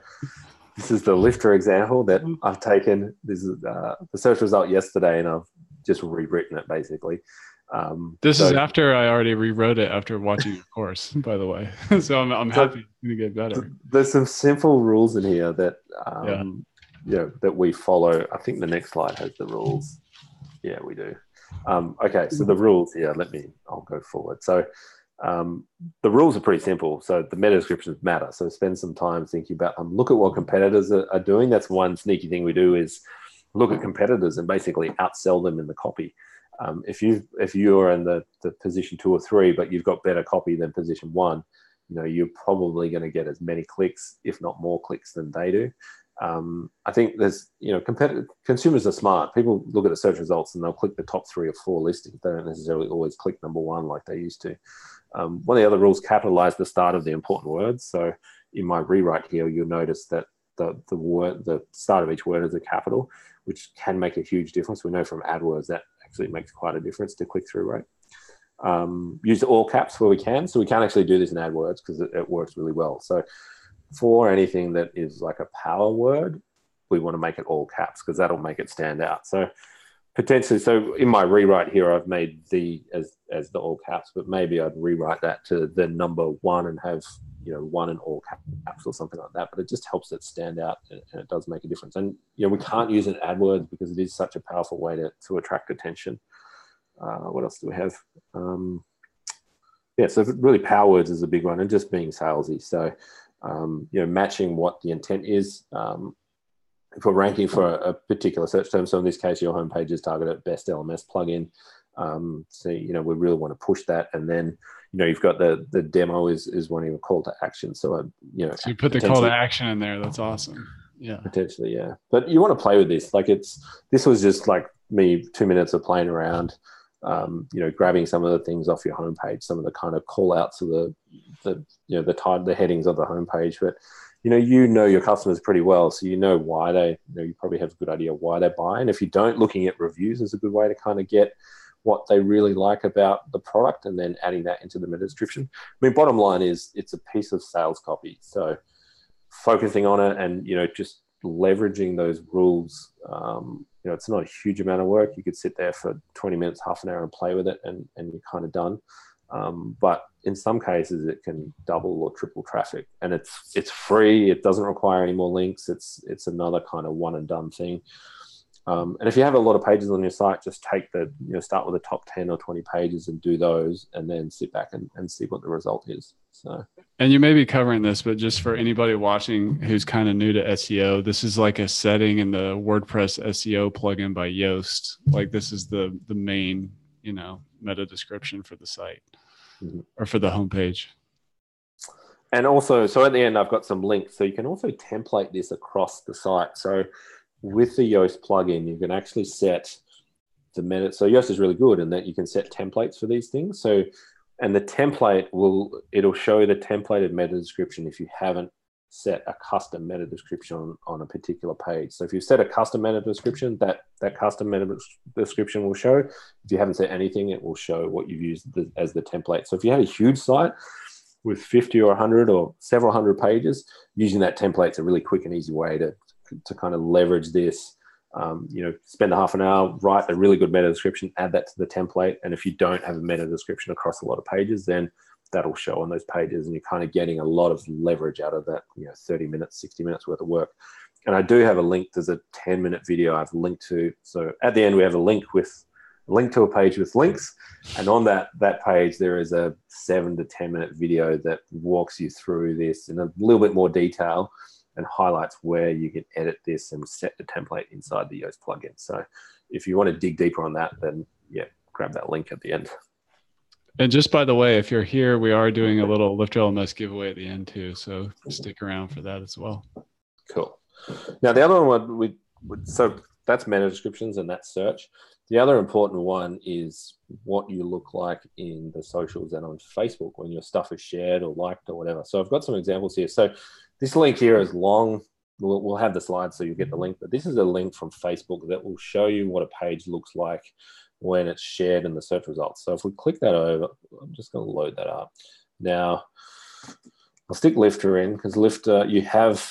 Speaker 1: this is the lifter example that I've taken. This is the search result yesterday, and I've just rewritten it basically.
Speaker 2: This is after I already rewrote it after watching your course, by the way. So I'm happy to get better.
Speaker 1: There's some simple rules in here that that we follow. I think the next slide has the rules. Yeah, we do. Okay, so the rules here. I'll go forward. So the rules are pretty simple. So the meta descriptions matter. So spend some time thinking about them. Look at what competitors are doing. That's one sneaky thing we do, is look at competitors and basically outsell them in the copy. If you're in the position 2 or 3, but you've got better copy than position 1, you're probably going to get as many clicks, if not more clicks, than they do. I think there's, consumers are smart. People look at the search results and they'll click the top 3 or 4 listings. They don't necessarily always click number 1 like they used to. One of the other rules, capitalize the start of the important words. So in my rewrite here, you'll notice that the start of each word is a capital, which can make a huge difference. We know from AdWords that actually makes quite a difference to click-through rate. Use all caps where we can. So we can't actually do this in AdWords because it works really well. So for anything that is like a power word, we want to make it all caps because that'll make it stand out. So potentially, so in my rewrite here, I've made the as the all caps, but maybe I'd rewrite that to the number 1 and have 1 in all caps or something like that. But it just helps it stand out, and it does make a difference. And we can't use it in AdWords because it is such a powerful way to attract attention. What else do we have? So really power words is a big one, and just being salesy. So matching what the intent is. If we're ranking for a particular search term, so in this case, your homepage is targeted at best LMS plugin. So, we really want to push that. And then, you've got the demo is wanting a call to action. So,
Speaker 2: so you put the call to action in there. That's awesome. Yeah.
Speaker 1: Potentially. Yeah. But you want to play with this. Like this was just like me 2 minutes of playing around, grabbing some of the things off your homepage, some of the kind of call outs of the headings of the homepage. But, your customers pretty well. So why you probably have a good idea why they buy. And if you don't, looking at reviews is a good way to kind of get what they really like about the product and then adding that into the meta description. I mean, bottom line is it's a piece of sales copy. So focusing on it and, just leveraging those rules, it's not a huge amount of work. You could sit there for 20 minutes, half an hour and play with it and you're kind of done. But in some cases it can double or triple traffic, and it's free. It doesn't require any more links. It's another kind of one and done thing. And if you have a lot of pages on your site, just take start with the top 10 or 20 pages and do those, and then sit back and see what the result is. So,
Speaker 2: and you may be covering this, but just for anybody watching who's kind of new to SEO, this is like a setting in the WordPress SEO plugin by Yoast. Like this is the main, meta description for the site. Mm-hmm. Or for the homepage.
Speaker 1: And also, so at the end, I've got some links. So you can also template this across the site. So with the Yoast plugin, you can actually set the meta. So Yoast is really good in that you can set templates for these things. So, and the template it'll show the templated meta description if you haven't set a custom meta description on a particular page. So if you set a custom meta description, that custom meta description will show. If you haven't set anything, it will show what you've used as the template. So if you have a huge site with 50 or 100 or several hundred pages, using that template is a really quick and easy way to kind of leverage this. Spend a half an hour, write a really good meta description, add that to the template. And if you don't have a meta description across a lot of pages, then that'll show on those pages, and you're kind of getting a lot of leverage out of that, 30 minutes, 60 minutes worth of work. And I do have a link. There's a 10-minute video I've linked to. So at the end, we have a link to a page with links. And on that page, there is a 7 to 10-minute video that walks you through this in a little bit more detail and highlights where you can edit this and set the template inside the Yoast plugin. So if you want to dig deeper on that, then grab that link at the end.
Speaker 2: And just by the way, if you're here, we are doing a little Lift LMS giveaway at the end too. So stick around for that as well.
Speaker 1: Cool. Now the other one so that's meta descriptions and that's search. The other important one is what you look like in the socials and on Facebook when your stuff is shared or liked or whatever. So I've got some examples here. So this link here is long. We'll have the slides so you get the link, but this is a link from Facebook that will show you what a page looks like when it's shared in the search results. So if we click that over, I'm just going to load that up. Now, I'll stick Lifter in because Lifter, you have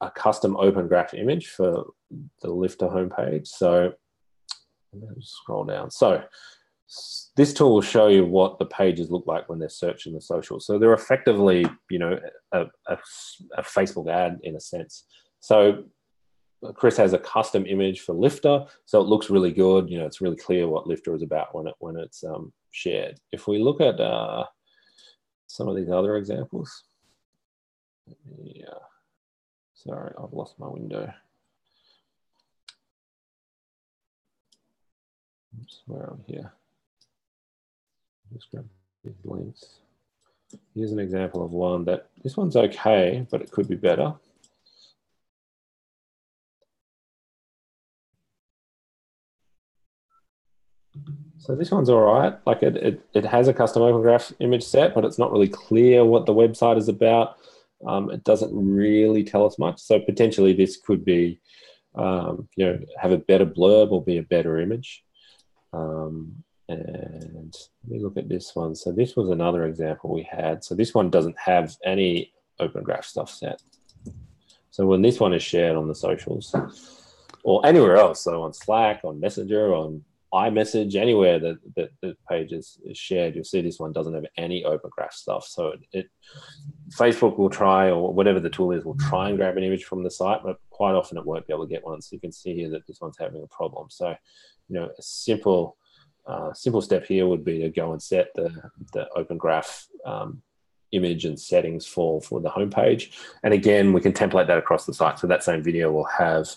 Speaker 1: a custom open graph image for the Lifter homepage. So I'm going to scroll down. So this tool will show you what the pages look like when they're searching the social. So they're effectively, a Facebook ad in a sense. So Chris has a custom image for Lifter, so it looks really good. It's really clear what Lifter is about when it's shared. If we look at some of these other examples, sorry, I've lost my window. Oops, where are we here? Just grab these links. Here's an example of one that this one's okay, but it could be better. So this one's all right. Like it has a custom open graph image set, but it's not really clear what the website is about. It doesn't really tell us much. So potentially this could be, you know, have a better blurb or be a better image. And let me look at this one. So this was another example we had. So this one doesn't have any open graph stuff set. So when this one is shared on the socials or anywhere else, so on Slack, on Messenger, on iMessage, anywhere that the page is shared, you'll see this one doesn't have any open graph stuff. So Facebook will try, or whatever the tool is, will try and grab an image from the site, but quite often it won't be able to get one. So you can see here that this one's having a problem. So, you know, a simple step here would be to go and set the open graph image and settings for the homepage. And again, we can template that across the site. So that same video will have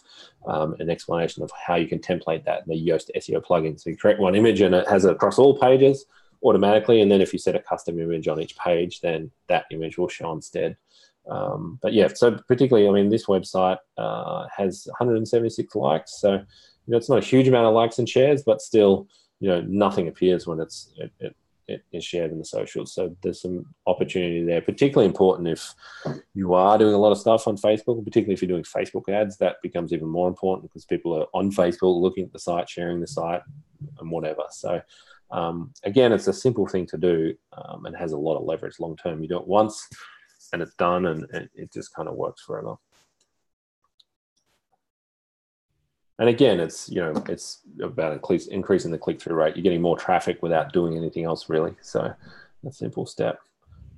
Speaker 1: an explanation of how you can template that in the Yoast SEO plugin. So you create one image and it has it across all pages automatically. And then if you set a custom image on each page, then that image will show instead. But yeah, so particularly, I mean, this website has 176 likes. So, you know, it's not a huge amount of likes and shares, but still, you know, nothing appears when it is shared in the socials. So there's some opportunity there, particularly important if you are doing a lot of stuff on Facebook, particularly if you're doing Facebook ads. That becomes even more important because people are on Facebook looking at the site, sharing the site and whatever. So again, it's a simple thing to do and has a lot of leverage long term. You do it once and it's done, and it just kind of works forever. And again, it's, you know, it's about increasing the click-through rate. You're getting more traffic without doing anything else, really. So a simple step.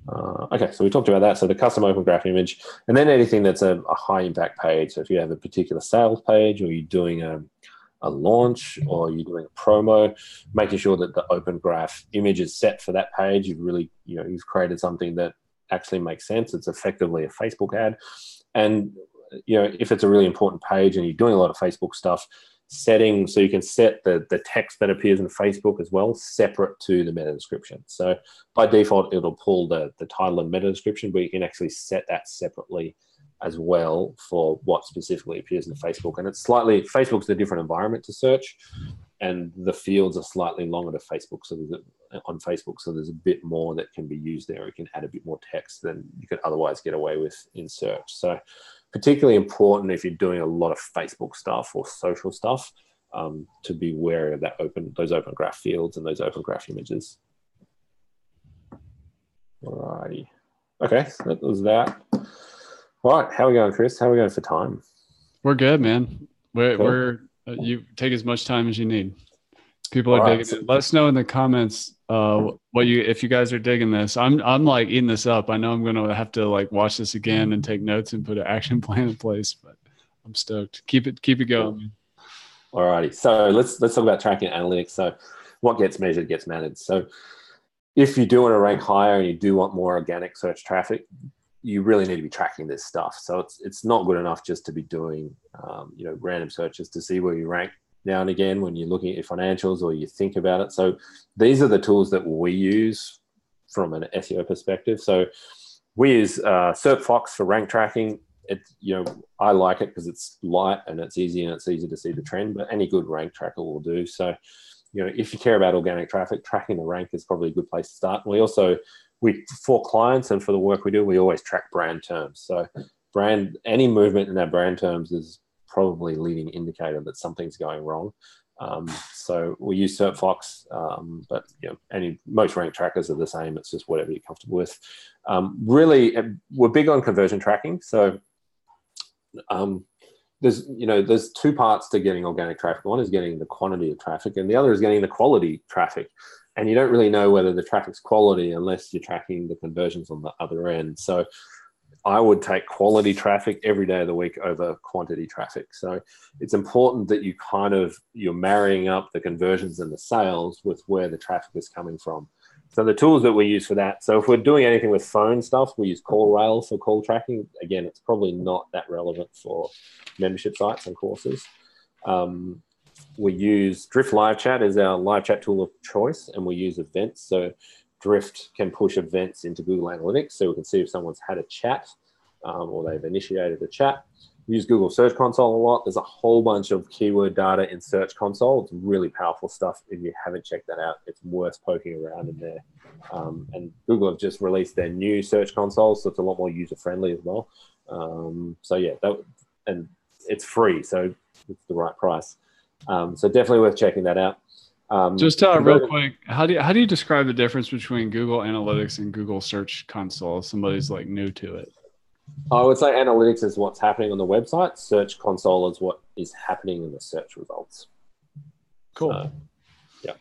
Speaker 1: Okay, so we talked about that. So the custom open graph image, and then anything that's a high impact page. So if you have a particular sales page, or you're doing a launch, or you're doing a promo, making sure that the open graph image is set for that page. You've really, you know, you've created something that actually makes sense. It's effectively a Facebook ad. And you know, if it's a really important page and you're doing a lot of Facebook stuff, setting so you can set the text that appears in Facebook as well separate to the meta description. So by default, it'll pull the title and meta description, but you can actually set that separately as well for what specifically appears in Facebook. And it's slightly, Facebook's a different environment to search, and the fields are slightly longer to Facebook. So on Facebook, so there's a bit more that can be used there. You can add a bit more text than you could otherwise get away with in search. So particularly important if you're doing a lot of Facebook stuff or social stuff, to be wary of those open graph fields and those open graph images. Alrighty. Okay, so that was that. All right, how are we going, Chris? How are we going for time?
Speaker 2: We're good, man.
Speaker 1: Cool.
Speaker 2: You take as much time as you need. People are
Speaker 1: All right,
Speaker 2: digging it. Let us know in the comments if you guys are digging this. I'm like eating this up. I know I'm gonna have to like watch this again and take notes and put an action plan in place, but I'm stoked. Keep it going.
Speaker 1: All righty. So let's talk about tracking analytics. So what gets measured gets managed. So if you do want to rank higher and you do want more organic search traffic, you really need to be tracking this stuff. So it's not good enough just to be doing you know, random searches to see where you rank now and again when you're looking at your financials or you think about it. So these are the tools that we use from an SEO perspective. So we use SERPFox for rank tracking. You know, I like it because it's light and it's easy and it's easy to see the trend, but any good rank tracker will do. So, you know, if you care about organic traffic, tracking the rank is probably a good place to start. And for clients and for the work we do, we always track brand terms. So any movement in our brand terms is probably a leading indicator that something's going wrong. So we use SERPFox, but you know, most rank trackers are the same. It's just whatever you're comfortable with. Really, we're big on conversion tracking. So there's two parts to getting organic traffic. One is getting the quantity of traffic, and the other is getting the quality traffic. And you don't really know whether the traffic's quality unless you're tracking the conversions on the other end. So I would take quality traffic every day of the week over quantity traffic. So it's important that you're marrying up the conversions and the sales with where the traffic is coming from. So the tools that we use for that. So if we're doing anything with phone stuff, we use CallRail for call tracking. Again, it's probably not that relevant for membership sites and courses. We use Drift Live Chat as our live chat tool of choice, and we use events. So Drift can push events into Google Analytics, so we can see if someone's had a chat or they've initiated a chat. We use Google Search Console a lot. There's a whole bunch of keyword data in Search Console. It's really powerful stuff. If you haven't checked that out, it's worth poking around in there. And Google have just released their new Search Console, so it's a lot more user-friendly as well. So yeah, and it's free, so it's the right price. So definitely worth checking that out.
Speaker 2: Just real quick, how do you describe the difference between Google Analytics and Google Search Console if somebody's like new to it?
Speaker 1: I would say analytics is what's happening on the website. Search Console is what is happening in the search results.
Speaker 2: Cool.
Speaker 1: So, yeah.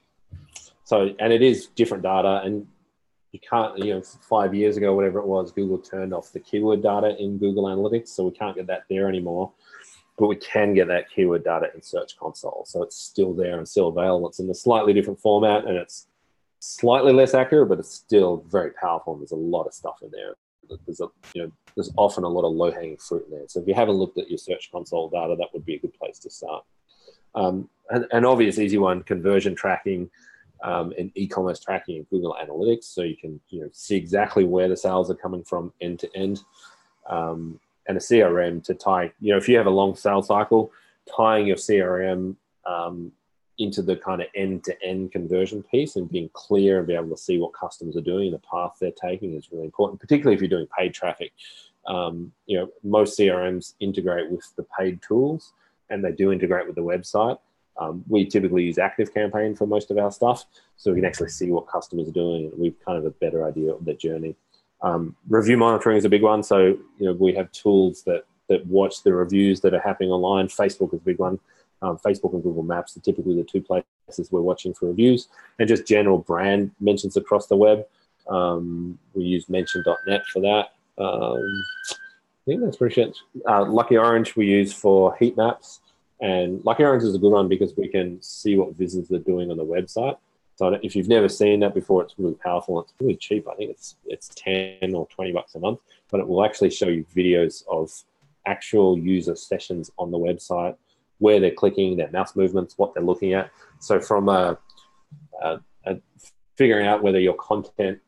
Speaker 1: So, and it is different data, and you can't, 5 years ago, whatever it was, Google turned off the keyword data in Google Analytics, so we can't get that there anymore. But we can get that keyword data in Search Console. So it's still there and still available. It's in a slightly different format, and it's slightly less accurate, but it's still very powerful. And there's a lot of stuff in there. There's often a lot of low-hanging fruit in there. So if you haven't looked at your Search Console data, that would be a good place to start. An obvious easy one, conversion tracking and e-commerce tracking in Google Analytics. So you can see exactly where the sales are coming from end to end. And a CRM to tie, if you have a long sales cycle, tying your CRM into the kind of end-to-end conversion piece and being clear and be able to see what customers are doing and the path they're taking is really important, particularly if you're doing paid traffic. Most CRMs integrate with the paid tools, and they do integrate with the website. We typically use ActiveCampaign for most of our stuff, so we can actually see what customers are doing, and we've kind of a better idea of their journey. Review monitoring is a big one. So, we have tools that watch the reviews that are happening online. Facebook is a big one. Facebook and Google Maps are typically the two places we're watching for reviews, and just general brand mentions across the web. We use mention.net for that. I think that's pretty much it. Lucky Orange we use for heat maps, and Lucky Orange is a good one because we can see what visitors are doing on the website. So if you've never seen that before, it's really powerful. It's really cheap. I think it's 10 or 20 bucks a month, but it will actually show you videos of actual user sessions on the website, where they're clicking, their mouse movements, what they're looking at. So from figuring out whether your content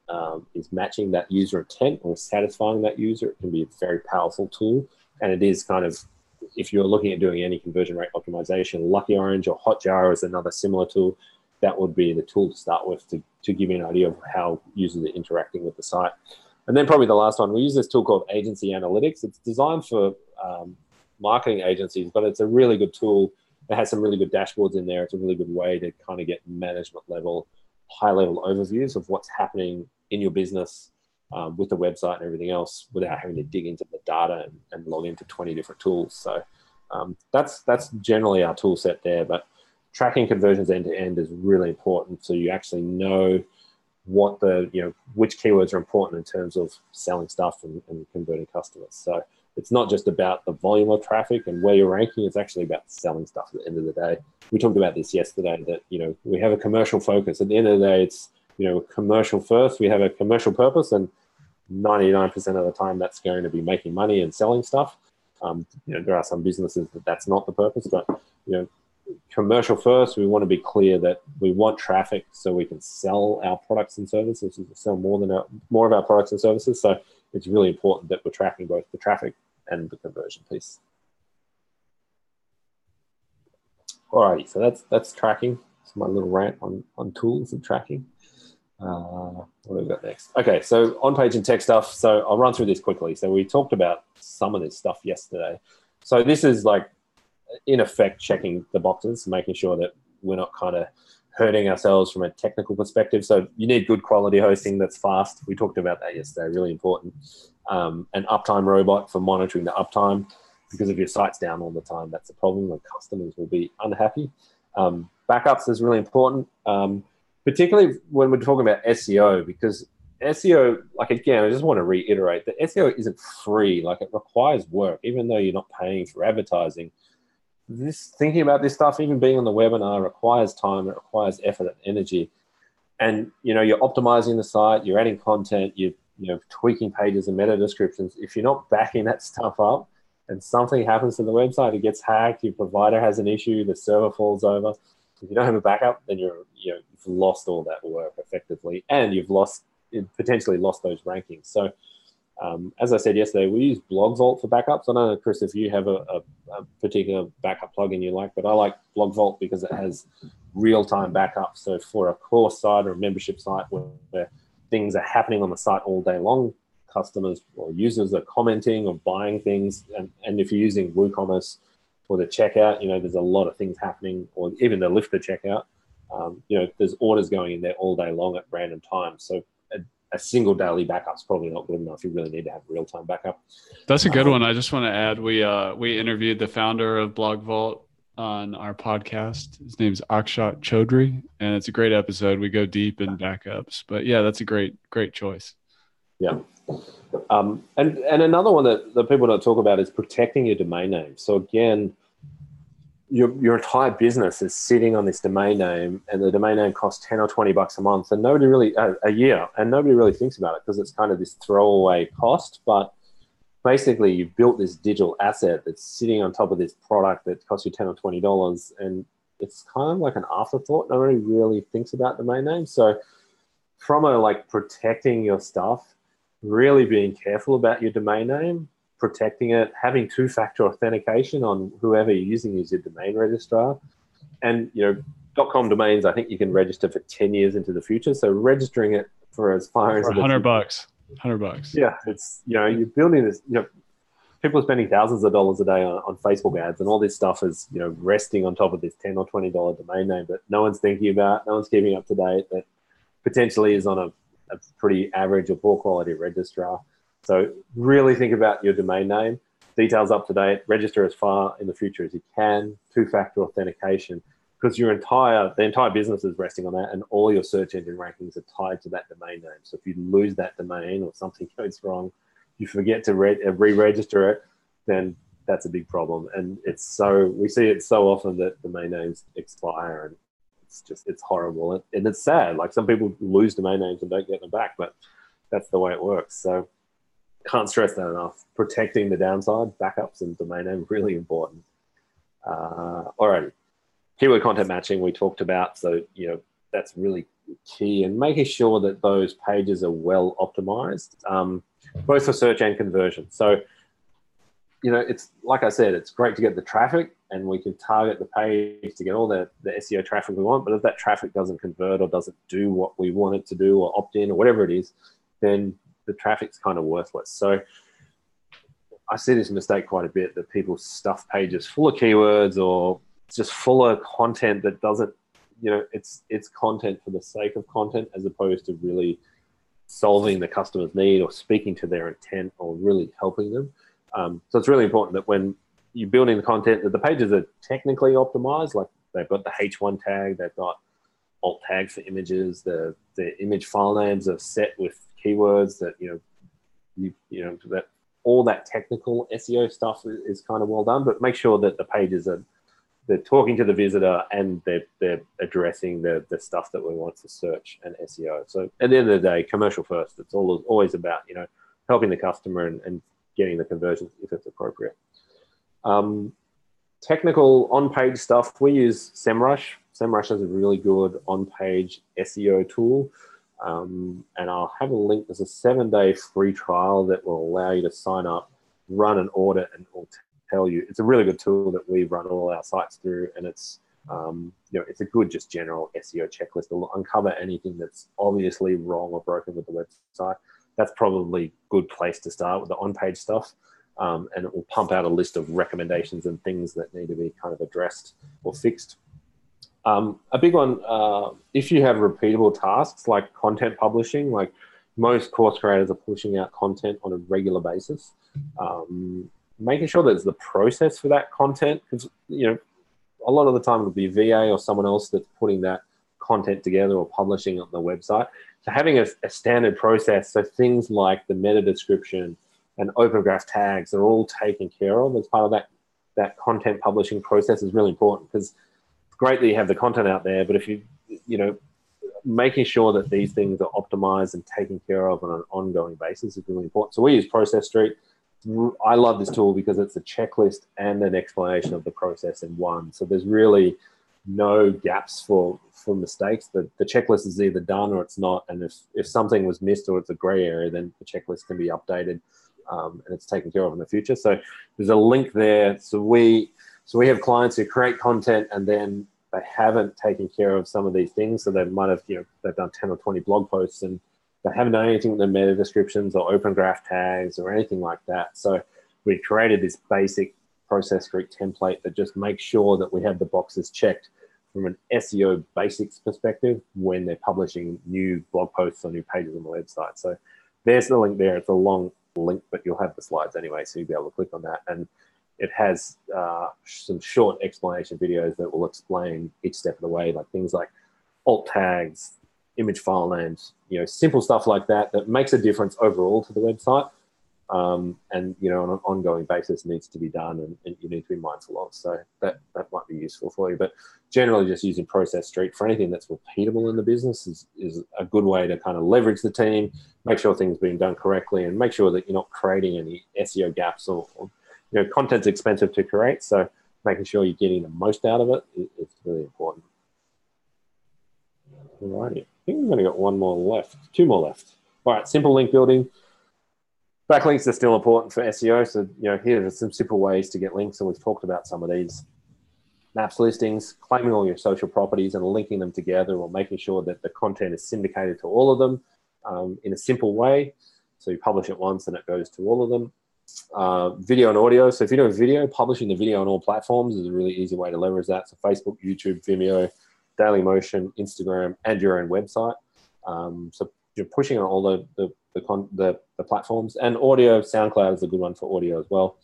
Speaker 1: is matching that user intent or satisfying that user, it can be a very powerful tool. And it is kind of, if you're looking at doing any conversion rate optimization, Lucky Orange or Hotjar is another similar tool. That would be the tool to start with to give you an idea of how users are interacting with the site. And then probably the last one, we use this tool called Agency Analytics. It's designed for marketing agencies, but it's a really good tool. It has some really good dashboards in there. It's a really good way to kind of get management level, high level overviews of what's happening in your business with the website and everything else without having to dig into the data and log into 20 different tools. So that's generally our tool set there. But tracking conversions end to end is really important, so you actually know what which keywords are important in terms of selling stuff and converting customers. So it's not just about the volume of traffic and where you're ranking, it's actually about selling stuff at the end of the day. We talked about this yesterday, that we have a commercial focus. At the end of the day, it's commercial first. We have a commercial purpose, and 99% of the time that's going to be making money and selling stuff. There are some businesses that's not the purpose, but commercial first, we want to be clear that we want traffic so we can sell our products and services, sell more of our products and services. So it's really important that we're tracking both the traffic and the conversion piece. Alrighty, so that's tracking. It's my little rant on tools and tracking. What do we got next? Okay, so on-page and text stuff. So I'll run through this quickly. So we talked about some of this stuff yesterday. So this is like, in effect, checking the boxes, making sure that we're not kind of hurting ourselves from a technical perspective. So you need good quality hosting that's fast. We talked about that yesterday, really important. An uptime robot for monitoring the uptime, because if your site's down all the time, that's a problem and customers will be unhappy. Backups is really important, particularly when we're talking about SEO, because SEO, like, again, I just want to reiterate that SEO isn't free. Like, it requires work, even though you're not paying for advertising. Thinking about this stuff, even being on the webinar, requires time, it requires effort and energy. And you're optimizing the site, you're adding content, you're tweaking pages and meta descriptions. If you're not backing that stuff up, and something happens to the website, it gets hacked, your provider has an issue, the server falls over. If you don't have a backup, then you've lost all that work effectively, and you've potentially lost those rankings. So as I said yesterday, we use Blog Vault for backups. I don't know, Chris, if you have a particular backup plugin you like, but I like Blog Vault because it has real-time backups. So for a course site or a membership site where things are happening on the site all day long, customers or users are commenting or buying things, and if you're using WooCommerce for the checkout, there's a lot of things happening, or even the lift the checkout. There's orders going in there all day long at random times. So a single daily backup's probably not good enough. You really need to have real-time backup.
Speaker 2: That's a good one. I just want to add, we interviewed the founder of Blog Vault on our podcast. His name's Akshat Chaudhry, and it's a great episode. We go deep in backups, but yeah, that's a great choice.
Speaker 1: Yeah. And another one that people don't talk about is protecting your domain name. So again, your entire business is sitting on this domain name, and the domain name costs $10 or $20 a month, and nobody really a year, and nobody really thinks about it because it's kind of this throwaway cost. But basically, you've built this digital asset that's sitting on top of this product that costs you $10 or $20, and it's kind of like an afterthought. Nobody really thinks about domain names. So from protecting your stuff, really being careful about your domain name, protecting it, having two-factor authentication on whoever you're using as your domain registrar. And, .com domains, I think you can register for 10 years into the future. So registering it for as far as
Speaker 2: $100. $100.
Speaker 1: Yeah. It's, you're building this, people are spending thousands of dollars a day on Facebook ads, and all this stuff is, resting on top of this $10 or $20 domain name that no one's thinking about, no one's keeping up to date, that potentially is on a pretty average or poor quality registrar. So really think about your domain name, details up to date, register as far in the future as you can, two-factor authentication, because the entire business is resting on that, and all your search engine rankings are tied to that domain name. So if you lose that domain or something goes wrong, you forget to re-register it, then that's a big problem. And we see it so often that domain names expire, and it's horrible. And it's sad. Like, some people lose domain names and don't get them back, but that's the way it works. So can't stress that enough. Protecting the downside, backups and domain name, really important. Alrighty. Keyword content matching we talked about. So, that's really key, and making sure that those pages are well optimized, both for search and conversion. So, it's like I said, it's great to get the traffic, and we can target the page to get all the SEO traffic we want. But if that traffic doesn't convert or doesn't do what we want it to do, or opt in or whatever it is, then the traffic's kind of worthless. So I see this mistake quite a bit, that people stuff pages full of keywords or just full of content that doesn't, it's content for the sake of content, as opposed to really solving the customer's need or speaking to their intent or really helping them. So it's really important that when you're building the content, that the pages are technically optimized. Like, they've got the H1 tag, they've got alt tags for images, the image file names are set with keywords that, that all that technical SEO stuff is kind of well done, but make sure that the pages they're talking to the visitor, and they're addressing the stuff that we want for search and SEO. So at the end of the day, commercial first. It's always about, helping the customer and getting the conversions if it's appropriate. Technical on-page stuff, we use SEMrush. SEMrush is a really good on-page SEO tool. And I'll have a link. There's a 7-day free trial that will allow you to sign up, run an audit, and it will tell you. It's a really good tool that we run all our sites through, and it's it's a good just general SEO checklist. It'll uncover anything that's obviously wrong or broken with the website. That's probably a good place to start with the on-page stuff, and it will pump out a list of recommendations and things that need to be kind of addressed or fixed. A big one, if you have repeatable tasks like content publishing, like most course creators are pushing out content on a regular basis, making sure there's the process for that content, because, a lot of the time it'll be VA or someone else that's putting that content together or publishing on the website. So having a standard process, so things like the meta description and open graph tags are all taken care of as part of that content publishing process is really important, because it's great that you have the content out there, but if making sure that these things are optimized and taken care of on an ongoing basis is really important. So we use Process Street. It's I love this tool because it's a checklist and an explanation of the process in one. So there's really no gaps for mistakes. The checklist is either done or it's not. And if something was missed or it's a gray area, then the checklist can be updated and it's taken care of in the future. So there's a link there. So we have clients who create content and then they haven't taken care of some of these things. So they might have, they've done 10 or 20 blog posts and they haven't done anything with the meta descriptions or open graph tags or anything like that. So we created this basic process street template that just makes sure that we have the boxes checked from an SEO basics perspective when they're publishing new blog posts or new pages on the website. So there's the link there. It's a long link, but you'll have the slides anyway, so you'll be able to click on that. And it has some short explanation videos that will explain each step of the way, like things like alt tags, image file names, simple stuff like that makes a difference overall to the website. And, on an ongoing basis needs to be done and you need to be mindful of. So that might be useful for you. But generally just using Process Street for anything that's repeatable in the business is a good way to kind of leverage the team, make sure things are being done correctly and make sure that you're not creating any SEO gaps or content's expensive to create. So making sure you're getting the most out of it is really important. Alrighty, I think we've only got two more left. All right, simple link building. Backlinks are still important for SEO. So, here are some simple ways to get links. And we've talked about some of these. Maps listings, claiming all your social properties and linking them together or making sure that the content is syndicated to all of them in a simple way. So you publish it once and it goes to all of them. Video and audio. So if you're doing video, publishing the video on all platforms is a really easy way to leverage that. So Facebook, YouTube, Vimeo, Dailymotion, Instagram, and your own website. So you're pushing on all the platforms. And audio, SoundCloud is a good one for audio as well.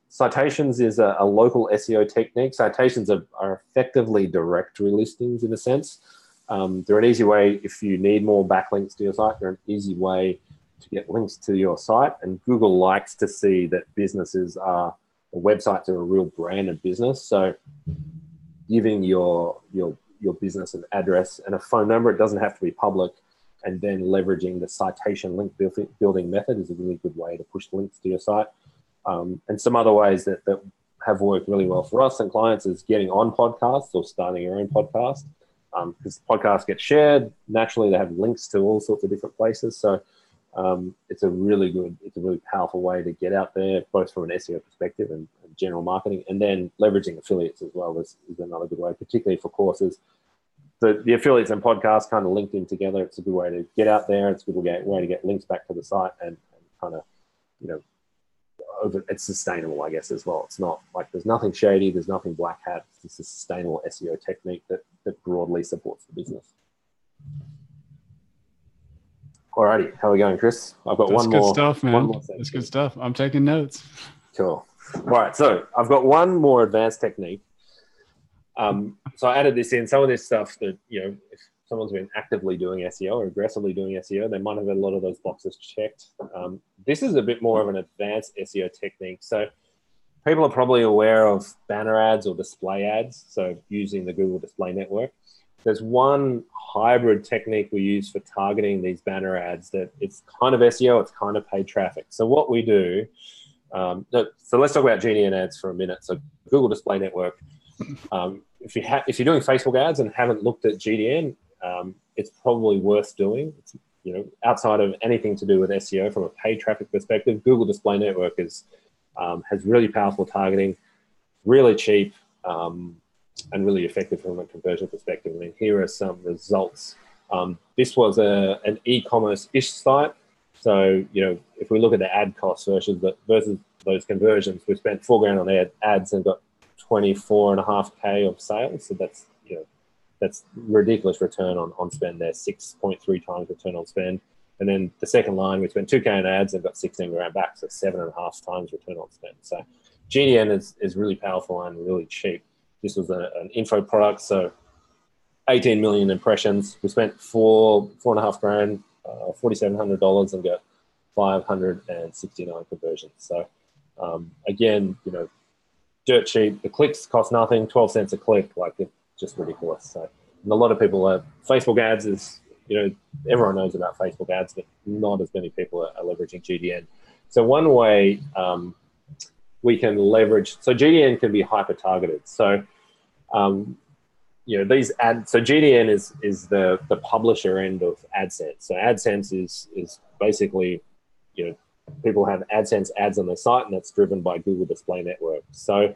Speaker 1: Citations is a local SEO technique. Citations are effectively directory listings in a sense. They're an easy way, if you need more backlinks to your site, they're an easy way to get links to your site. And Google likes to see that websites are a real brand of business. So giving your business an address and a phone number, it doesn't have to be public, and then leveraging the citation link building method is a really good way to push links to your site. And some other ways that have worked really well for us and clients is getting on podcasts or starting your own podcast. Because podcasts get shared, naturally they have links to all sorts of different places. So it's a really powerful way to get out there, both from an SEO perspective and general marketing, and then leveraging affiliates as well is another good way, particularly for courses. The affiliates and podcasts kind of linked in together. It's a good way to get out there. It's a good way to get links back to the site and kind of, it's sustainable, I guess, as well. It's not like there's nothing shady, there's nothing black hat. It's a sustainable SEO technique that broadly supports the business. Alrighty, how are we going, Chris? I've got one more.
Speaker 2: That's good stuff, man. That's good stuff. I'm taking notes.
Speaker 1: Cool. All right, so I've got one more advanced technique. So I added this in. Some of this stuff that, if someone's been actively doing SEO or aggressively doing SEO, they might have a lot of those boxes checked. This is a bit more of an advanced SEO technique. So people are probably aware of banner ads or display ads, so using the Google Display Network. There's one hybrid technique we use for targeting these banner ads that it's kind of SEO, it's kind of paid traffic. So what we do, so let's talk about GDN ads for a minute. So Google Display Network, if you're doing Facebook ads and haven't looked at GDN, it's probably worth doing. It's, outside of anything to do with SEO from a paid traffic perspective, Google Display Network has really powerful targeting, really cheap, and really effective from a conversion perspective. I mean, here are some results. This was an e-commerce-ish site. So, if we look at the ad costs versus those conversions, we spent $4,000 on ads and got 24.5K of sales. So that's ridiculous return on spend there, 6.3 times return on spend. And then the second line, we spent $2K on ads and got 16 grand back, so 7.5 times return on spend. So GDN is really powerful and really cheap. This was an info product, so 18 million impressions. We spent $4.5 grand, $4,700 and got 569 conversions. So again, dirt cheap. The clicks cost nothing, 12 cents a click. Like, it's just ridiculous. So, and a lot of people Facebook ads is, everyone knows about Facebook ads, but not as many people are leveraging GDN. So one way we can leverage, so GDN can be hyper targeted. So these ads. So GDN is the publisher end of AdSense. So AdSense is basically, people have AdSense ads on their site, and that's driven by Google Display Network. So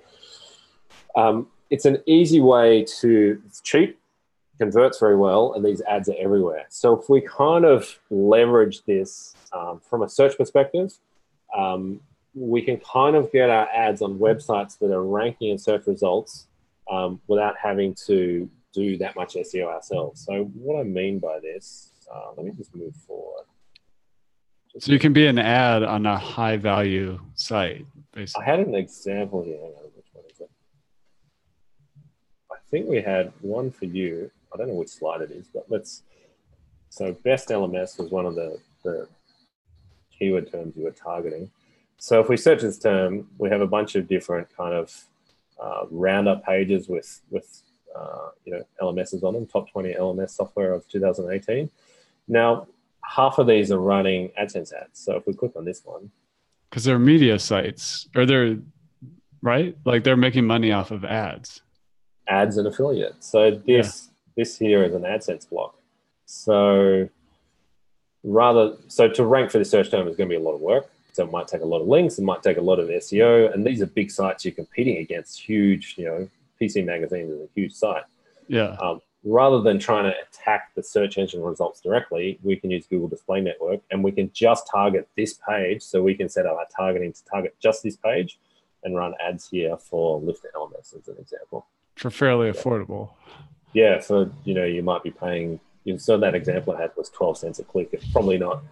Speaker 1: it's an easy way to, it's cheap, converts very well, and these ads are everywhere. So if we kind of leverage this from a search perspective, we can kind of get our ads on websites that are ranking in search results without having to do that much SEO ourselves. So what I mean by this, let me just move forward.
Speaker 2: So you can be an ad on a high value site, basically.
Speaker 1: I had an example here. Hang on, which one is it? I think we had one for you. I don't know which slide it is, but so best LMS was one of the keyword terms you were targeting. So if we search this term, we have a bunch of different kind of roundup pages with LMSs on them, top 20 LMS software of 2018. Now, half of these are running AdSense ads. So if we click on this one,
Speaker 2: because they're media sites, or they're right, like they're making money off of ads
Speaker 1: and affiliates. So this here is an AdSense block. So to rank for the search term is going to be a lot of work. So it might take a lot of links, it might take a lot of SEO, and these are big sites you're competing against. Huge, PC Magazine is a huge site.
Speaker 2: Yeah.
Speaker 1: Rather than trying to attack the search engine results directly, we can use Google Display Network, and we can just target this page. So we can set up our targeting to target just this page and run ads here for Lifter LMS as an example.
Speaker 2: For fairly affordable.
Speaker 1: Yeah, so you might be paying, so that example I had was 12 cents a click. It's probably not,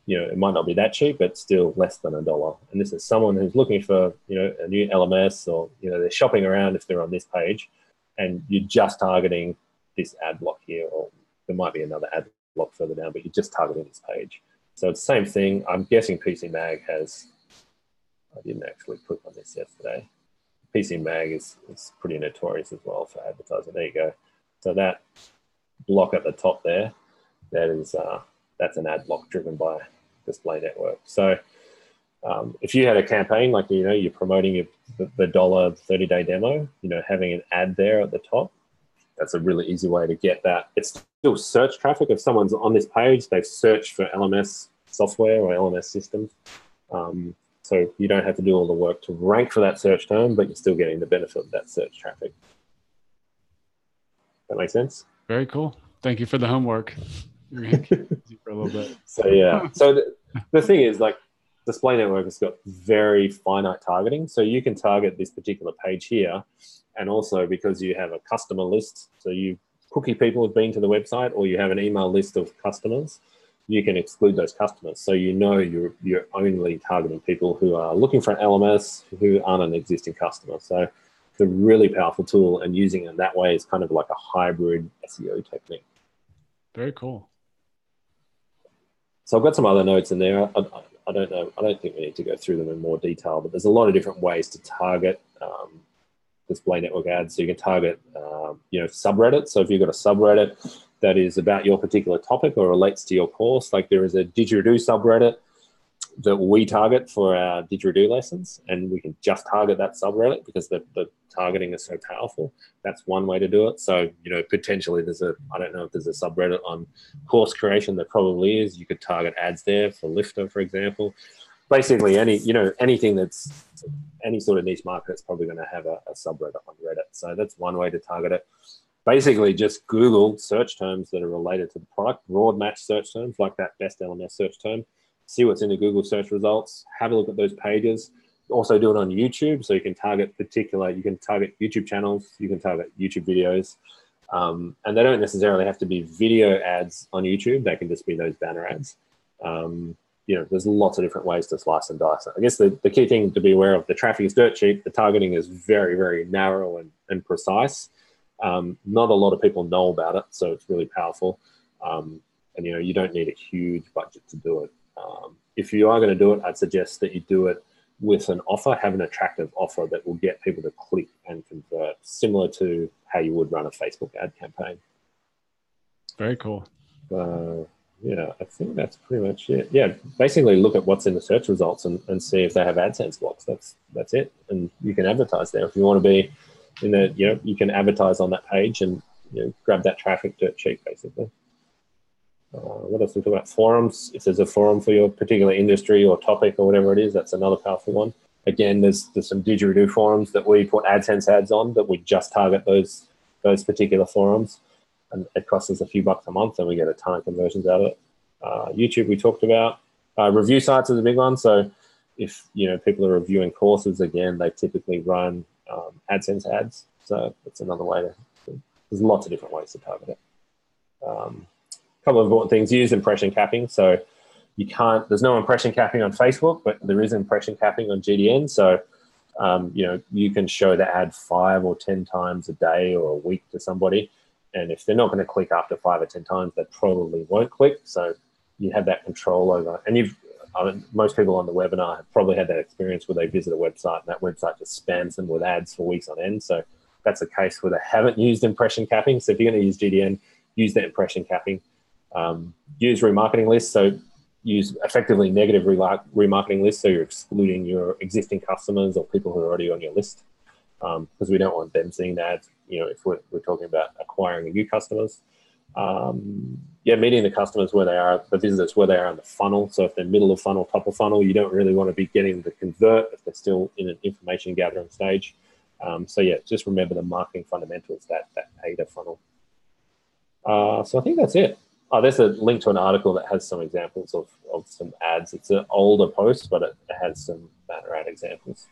Speaker 1: it might not be that cheap, but still less than $1. And this is someone who's looking for, a new LMS, or, they're shopping around if they're on this page, and you're just targeting this ad block here, or there might be another ad block further down, but you're just targeting this page. So it's the same thing. I'm guessing PC Mag has, I didn't actually click on this yesterday. PC Mag is pretty notorious as well for advertising. There you go. So that block at the top there, that's an ad block driven by Display Network. So if you had a campaign like, you're promoting the dollar 30-day demo, having an ad there at the top, that's a really easy way to get that. It's still search traffic. If someone's on this page, they've searched for LMS software or LMS systems. So you don't have to do all the work to rank for that search term, but you're still getting the benefit of that search traffic. That makes sense?
Speaker 2: Very cool. Thank you for the homework. You're going to keep it easy for a little bit.
Speaker 1: So yeah. So the thing is, like, Display Network has got very finite targeting. So you can target this particular page here. And also because you have a customer list, so you cookie people have been to the website, or you have an email list of customers, you can exclude those customers. So you're only targeting people who are looking for an LMS who aren't an existing customer. So it's a really powerful tool, and using it that way is kind of like a hybrid SEO technique.
Speaker 2: Very cool.
Speaker 1: So I've got some other notes in there. I don't know. I don't think we need to go through them in more detail, but there's a lot of different ways to target Display Network ads. So you can target, subreddits. So if you've got a subreddit that is about your particular topic or relates to your course, like there is a didgeridoo subreddit that we target for our didgeridoo lessons, and we can just target that subreddit because the targeting is so powerful. That's one way to do it. So, potentially I don't know if there's a subreddit on course creation. There probably is. You could target ads there for Lifter, for example. Basically anything that's any sort of niche market, it's probably going to have a subreddit on Reddit. So that's one way to target it. Basically just Google search terms that are related to the product, broad match search terms like that best LMS search term, see what's in the Google search results, have a look at those pages. Also do it on YouTube. So you can target YouTube channels, you can target YouTube videos. And they don't necessarily have to be video ads on YouTube. They can just be those banner ads. There's lots of different ways to slice and dice. I guess the key thing to be aware of, the traffic is dirt cheap. The targeting is very, very narrow and precise. Not a lot of people know about it, so it's really powerful. And you don't need a huge budget to do it. If you are going to do it, I'd suggest that you do it with an offer, have an attractive offer that will get people to click and convert, similar to how you would run a Facebook ad campaign.
Speaker 2: Very cool.
Speaker 1: Yeah, I think that's pretty much it. Yeah, basically look at what's in the search results and see if they have AdSense blocks. That's it. And you can advertise there if you want to be in the, you can advertise on that page and grab that traffic dirt cheap, basically. What else we talk about? Forums. If there's a forum for your particular industry or topic or whatever it is, that's another powerful one. Again, there's some didgeridoo forums that we put AdSense ads on that we just target those particular forums. And it costs us a few bucks a month and we get a ton of conversions out of it. YouTube we talked about. Review sites is a big one. So if people are reviewing courses, again, they typically run AdSense ads. So that's another way there's lots of different ways to target it. A couple of important things. Use impression capping. So there's no impression capping on Facebook, but there is impression capping on GDN. So you can show the ad 5 or 10 times a day or a week to somebody. And if they're not going to click after 5 or 10 times, they probably won't click. So you have that control over. And most people on the webinar have probably had that experience where they visit a website and that website just spams them with ads for weeks on end. So that's a case where they haven't used impression capping. So if you're going to use GDN, use that impression capping. Use remarketing lists. So use effectively negative remarketing lists. So you're excluding your existing customers or people who are already on your list. Because we don't want them seeing that, if we're talking about acquiring new customers. Meeting the customers where they are, the visitors where they are in the funnel. So if they're middle of funnel, top of funnel, you don't really want to be getting them to convert if they're still in an information gathering stage. Just remember the marketing fundamentals, that AIDA funnel. So I think that's it. There's a link to an article that has some examples of some ads. It's an older post, but it has some banner ad examples.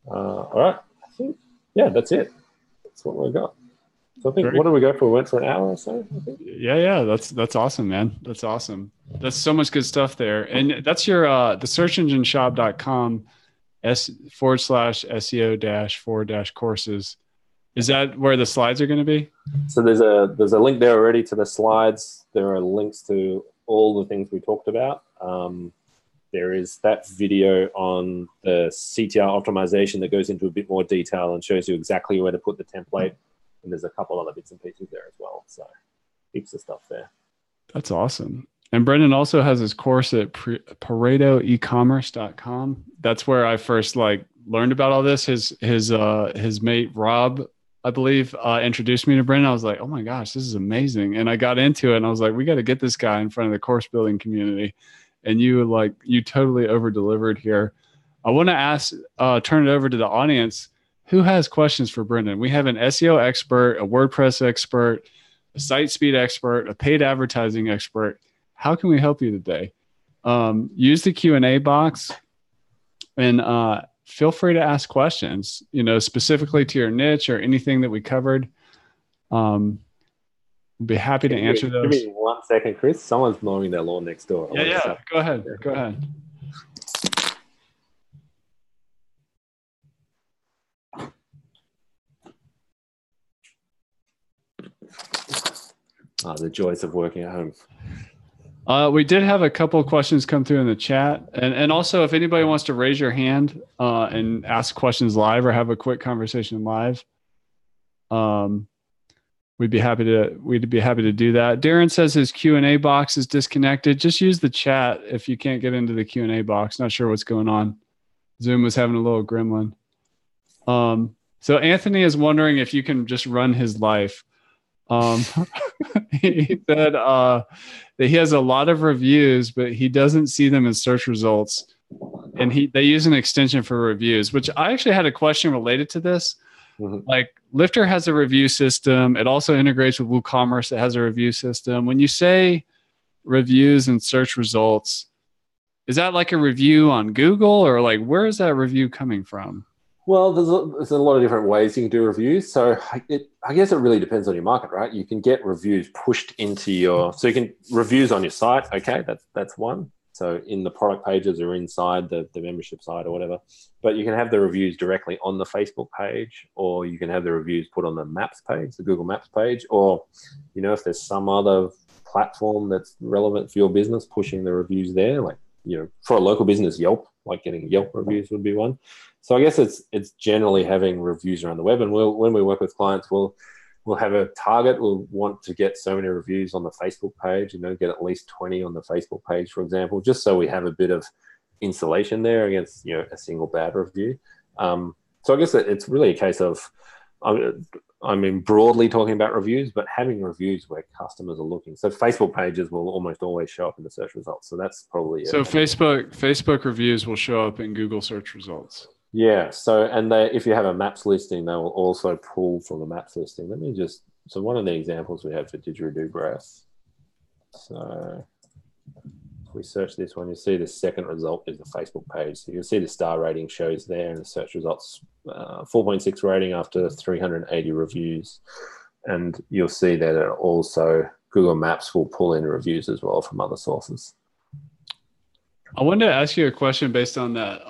Speaker 1: All right. I think, that's it. That's what we've got. So I think, what did we go for? We went for an hour or so, I think.
Speaker 2: Yeah. That's awesome, man. That's awesome. That's so much good stuff there. And that's your, the searchengineshop.com /SEO-4-courses. Is that where the slides are going to be?
Speaker 1: So there's a link there already to the slides. There are links to all the things we talked about. There is that video on the CTR optimization that goes into a bit more detail and shows you exactly where to put the template. And there's a couple other bits and pieces there as well. So heaps of stuff there.
Speaker 2: That's awesome. And Brendan also has his course at ParetoEcommerce.com. That's where I first learned about all this. His mate, Rob, I believe, introduced me to Brendan. I was like, oh my gosh, this is amazing. And I got into it and I was like, we got to get this guy in front of the course building community. And you totally over delivered here. I want to turn it over to the audience. Who has questions for Brendan? We have an SEO expert, a WordPress expert, a site speed expert, a paid advertising expert. How can we help you today? Use the Q&A box and feel free to ask questions, specifically to your niche or anything that we covered. We'll be happy to answer those.
Speaker 1: Give me 1 second, Chris. Someone's mowing their lawn next door.
Speaker 2: Yeah. Go ahead. Go ahead.
Speaker 1: The joys of working at home.
Speaker 2: We did have a couple of questions come through in the chat. And also, if anybody wants to raise your hand and ask questions live or have a quick conversation live, we'd be happy to do that. Darren says his Q&A box is disconnected. Just use the chat if you can't get into the Q&A box. Not sure what's going on. Zoom was having a little gremlin. So Anthony is wondering if you can just run his life. He said that he has a lot of reviews, but he doesn't see them in search results. And they use an extension for reviews, which I actually had a question related to this. Mm-hmm. Like Lifter has a review system. It also integrates with WooCommerce that has a review system. When you say reviews and search results, is that like a review on Google or where is that review coming from?
Speaker 1: Well, there's a lot of different ways you can do reviews. So I guess it really depends on your market, right? You can get reviews pushed into so you can reviews on your site. Okay, that's one. So in the product pages or inside the membership site or whatever. But you can have the reviews directly on the Facebook page, or you can have the reviews put on the Maps page, the Google Maps page, or if there's some other platform that's relevant for your business, pushing the reviews there. For a local business, Yelp, getting Yelp reviews would be one. So I guess it's generally having reviews around the web. And when we work with clients, we'll we'll have a target. We'll want to get so many reviews on the Facebook page, get at least 20 on the Facebook page, for example, just so we have a bit of insulation there against, a single bad review. So I guess it's really a case of, broadly talking about reviews, but having reviews where customers are looking. So Facebook pages will almost always show up in the search results. So that's probably
Speaker 2: so Facebook reviews will show up in Google search results.
Speaker 1: Yeah. So, and if you have a maps listing, they will also pull from the maps listing. So one of the examples we have for didgeridoo breath. So if we search this one, you see the second result is the Facebook page. So you'll see the star rating shows there in the search results, 4.6 rating after 380 reviews. And you'll see that it also, Google Maps will pull in reviews as well from other sources.
Speaker 2: I wanted to ask you a question based on that,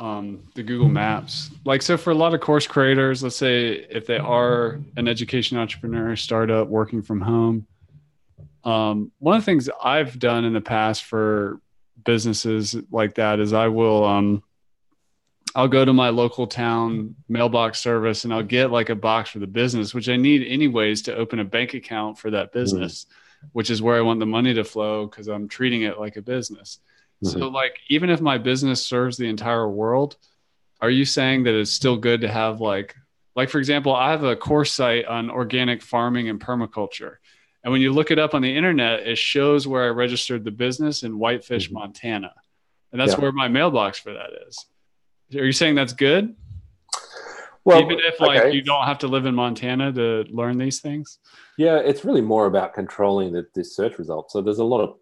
Speaker 2: the Google Maps. So for a lot of course creators, let's say if they are an education entrepreneur, startup, working from home, one of the things I've done in the past for businesses like that is I'll go to my local town mailbox service and I'll get a box for the business, which I need anyways to open a bank account for that business, which is where I want the money to flow because I'm treating it like a business. So even if my business serves the entire world, are you saying that it's still good to have for example, I have a course site on organic farming and permaculture. And when you look it up on the internet, it shows where I registered the business in Whitefish, Montana. And that's where my mailbox for that is. Are you saying that's good? Well, even if you don't have to live in Montana to learn these things?
Speaker 1: Yeah, it's really more about controlling the search results. So there's a lot of,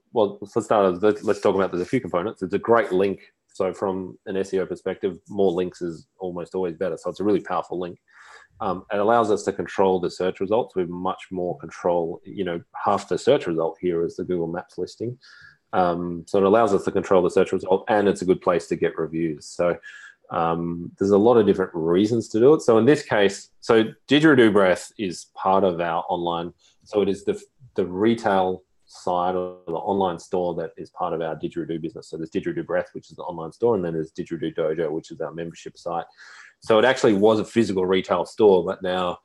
Speaker 1: for starters, let's talk about there's a few components. It's a great link. So from an SEO perspective, more links is almost always better. So it's a really powerful link. It allows us to control the search results with much more control. Half the search result here is the Google Maps listing. So it allows us to control the search result, and it's a good place to get reviews. So there's a lot of different reasons to do it. So in this case, Didgeridoo Breath is part of our online. So it is the retail side of the online store that is part of our Didgeridoo business. So there's Didgeridoo Breath, which is the online store, and then there's Didgeridoo Dojo, which is our membership site. So it actually was a physical retail store, but now,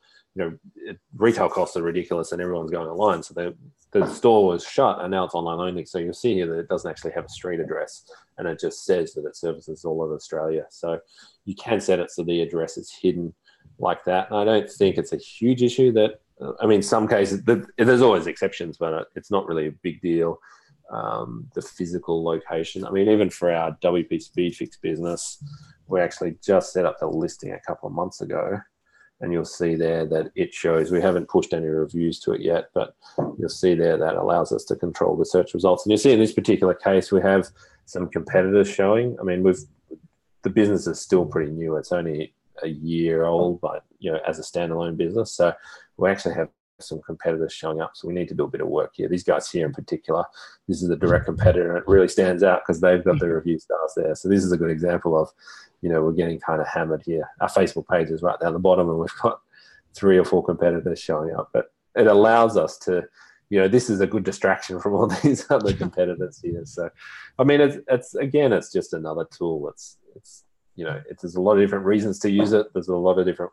Speaker 1: retail costs are ridiculous and everyone's going online. So the store was shut and now it's online only. So you'll see here that it doesn't actually have a street address, and it just says that it services all of Australia. So you can set it so the address is hidden like that. And I don't think it's a huge issue that, some cases, there's always exceptions, but it's not really a big deal. The physical location. Even for our WP Speedfix business, we actually just set up the listing a couple of months ago, and you'll see there that it shows, we haven't pushed any reviews to it yet, but you'll see there that allows us to control the search results. And you see in this particular case, we have some competitors showing. The business is still pretty new. It's only a year old, but as a standalone business. So we actually have some competitors showing up. So we need to do a bit of work here. These guys here in particular, this is a direct competitor, and it really stands out because they've got the review stars there. So this is a good example of, we're getting kind of hammered here. Our Facebook page is right down the bottom, and we've got 3 or 4 competitors showing up. But it allows us to, this is a good distraction from all these other competitors here. So, it's just another tool. There's a lot of different reasons to use it. There's a lot of different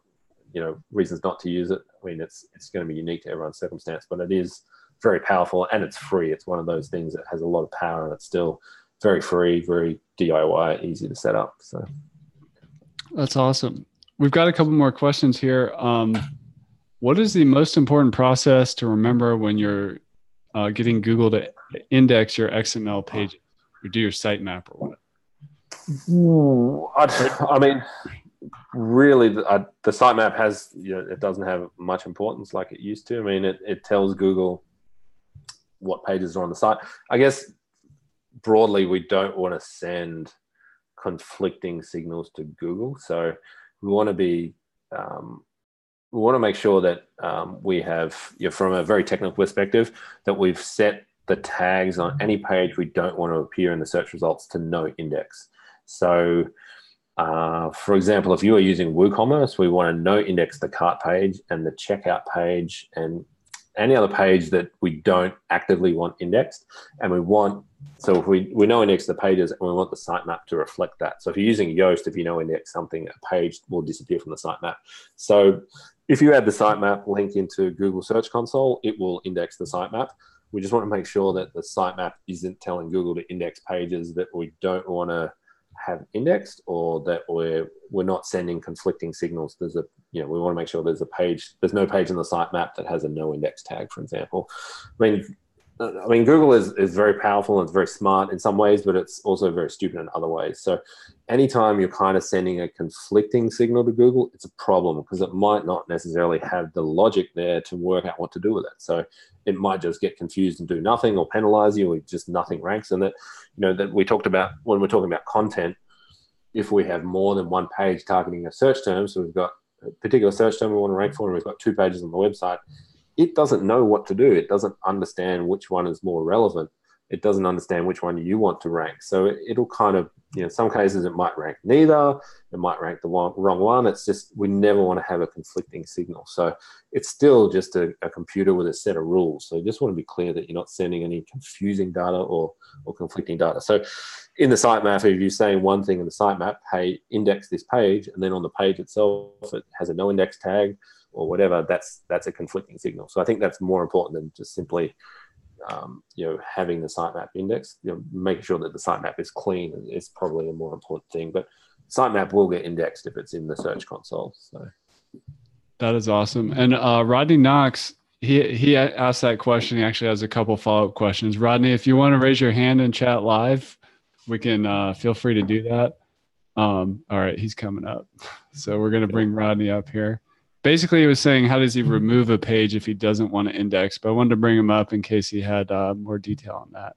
Speaker 1: reasons not to use it. It's going to be unique to everyone's circumstance, but it is very powerful and it's free. It's one of those things that has a lot of power, and it's still very free, very DIY, easy to set up. So
Speaker 2: that's awesome. We've got a couple more questions here. What is the most important process to remember when you're getting Google to index your XML pages or do your sitemap or
Speaker 1: whatever? Really, the sitemap has, it doesn't have much importance like it used to. It tells Google what pages are on the site. I guess broadly, we don't want to send conflicting signals to Google. So we want to make sure that we have, from a very technical perspective, that we've set the tags on any page we don't want to appear in the search results to no index. So for example, if you are using WooCommerce, we want to no index the cart page and the checkout page and any other page that we don't actively want indexed, and we want, so if we no index the pages and we want the sitemap to reflect that. So if you're using Yoast, if you no index something, a page will disappear from the sitemap. So if you add the sitemap link into Google Search Console, it will index the sitemap. We just want to make sure that the sitemap isn't telling Google to index pages that we don't want to have indexed, or that we're not sending conflicting signals. There's a, we want to make sure there's no page in the sitemap that has a no index tag, for example. I mean, Google is very powerful and it's very smart in some ways, but it's also very stupid in other ways. So anytime you're kind of sending a conflicting signal to Google, it's a problem, because it might not necessarily have the logic there to work out what to do with it. So it might just get confused and do nothing, or penalize you, or just nothing ranks. And that, that we talked about when we're talking about content, if we have more than one page targeting a search term, so we've got a particular search term we want to rank for, and we've got 2 pages on the website, it doesn't know what to do. It doesn't understand which one is more relevant. It doesn't understand which one you want to rank. So it'll kind of, in some cases it might rank neither. It might rank the wrong one. It's just, we never want to have a conflicting signal. So it's still just a computer with a set of rules. So you just want to be clear that you're not sending any confusing data or conflicting data. So in the sitemap, if you're saying one thing in the sitemap, hey, index this page, and then on the page itself, it has a no index tag or whatever, that's a conflicting signal. So I think that's more important than just simply having the sitemap indexed. Making sure that the sitemap is clean is probably a more important thing. But sitemap will get indexed if it's in the Search Console. So
Speaker 2: that is awesome. And Rodney Knox, he asked that question. He actually has a couple follow-up questions. Rodney, if you want to raise your hand and chat live, we can feel free to do that. All right, he's coming up. So we're going to bring Rodney up here. Basically, he was saying, how does he remove a page if he doesn't want to index? But I wanted to bring him up in case he had more detail on that.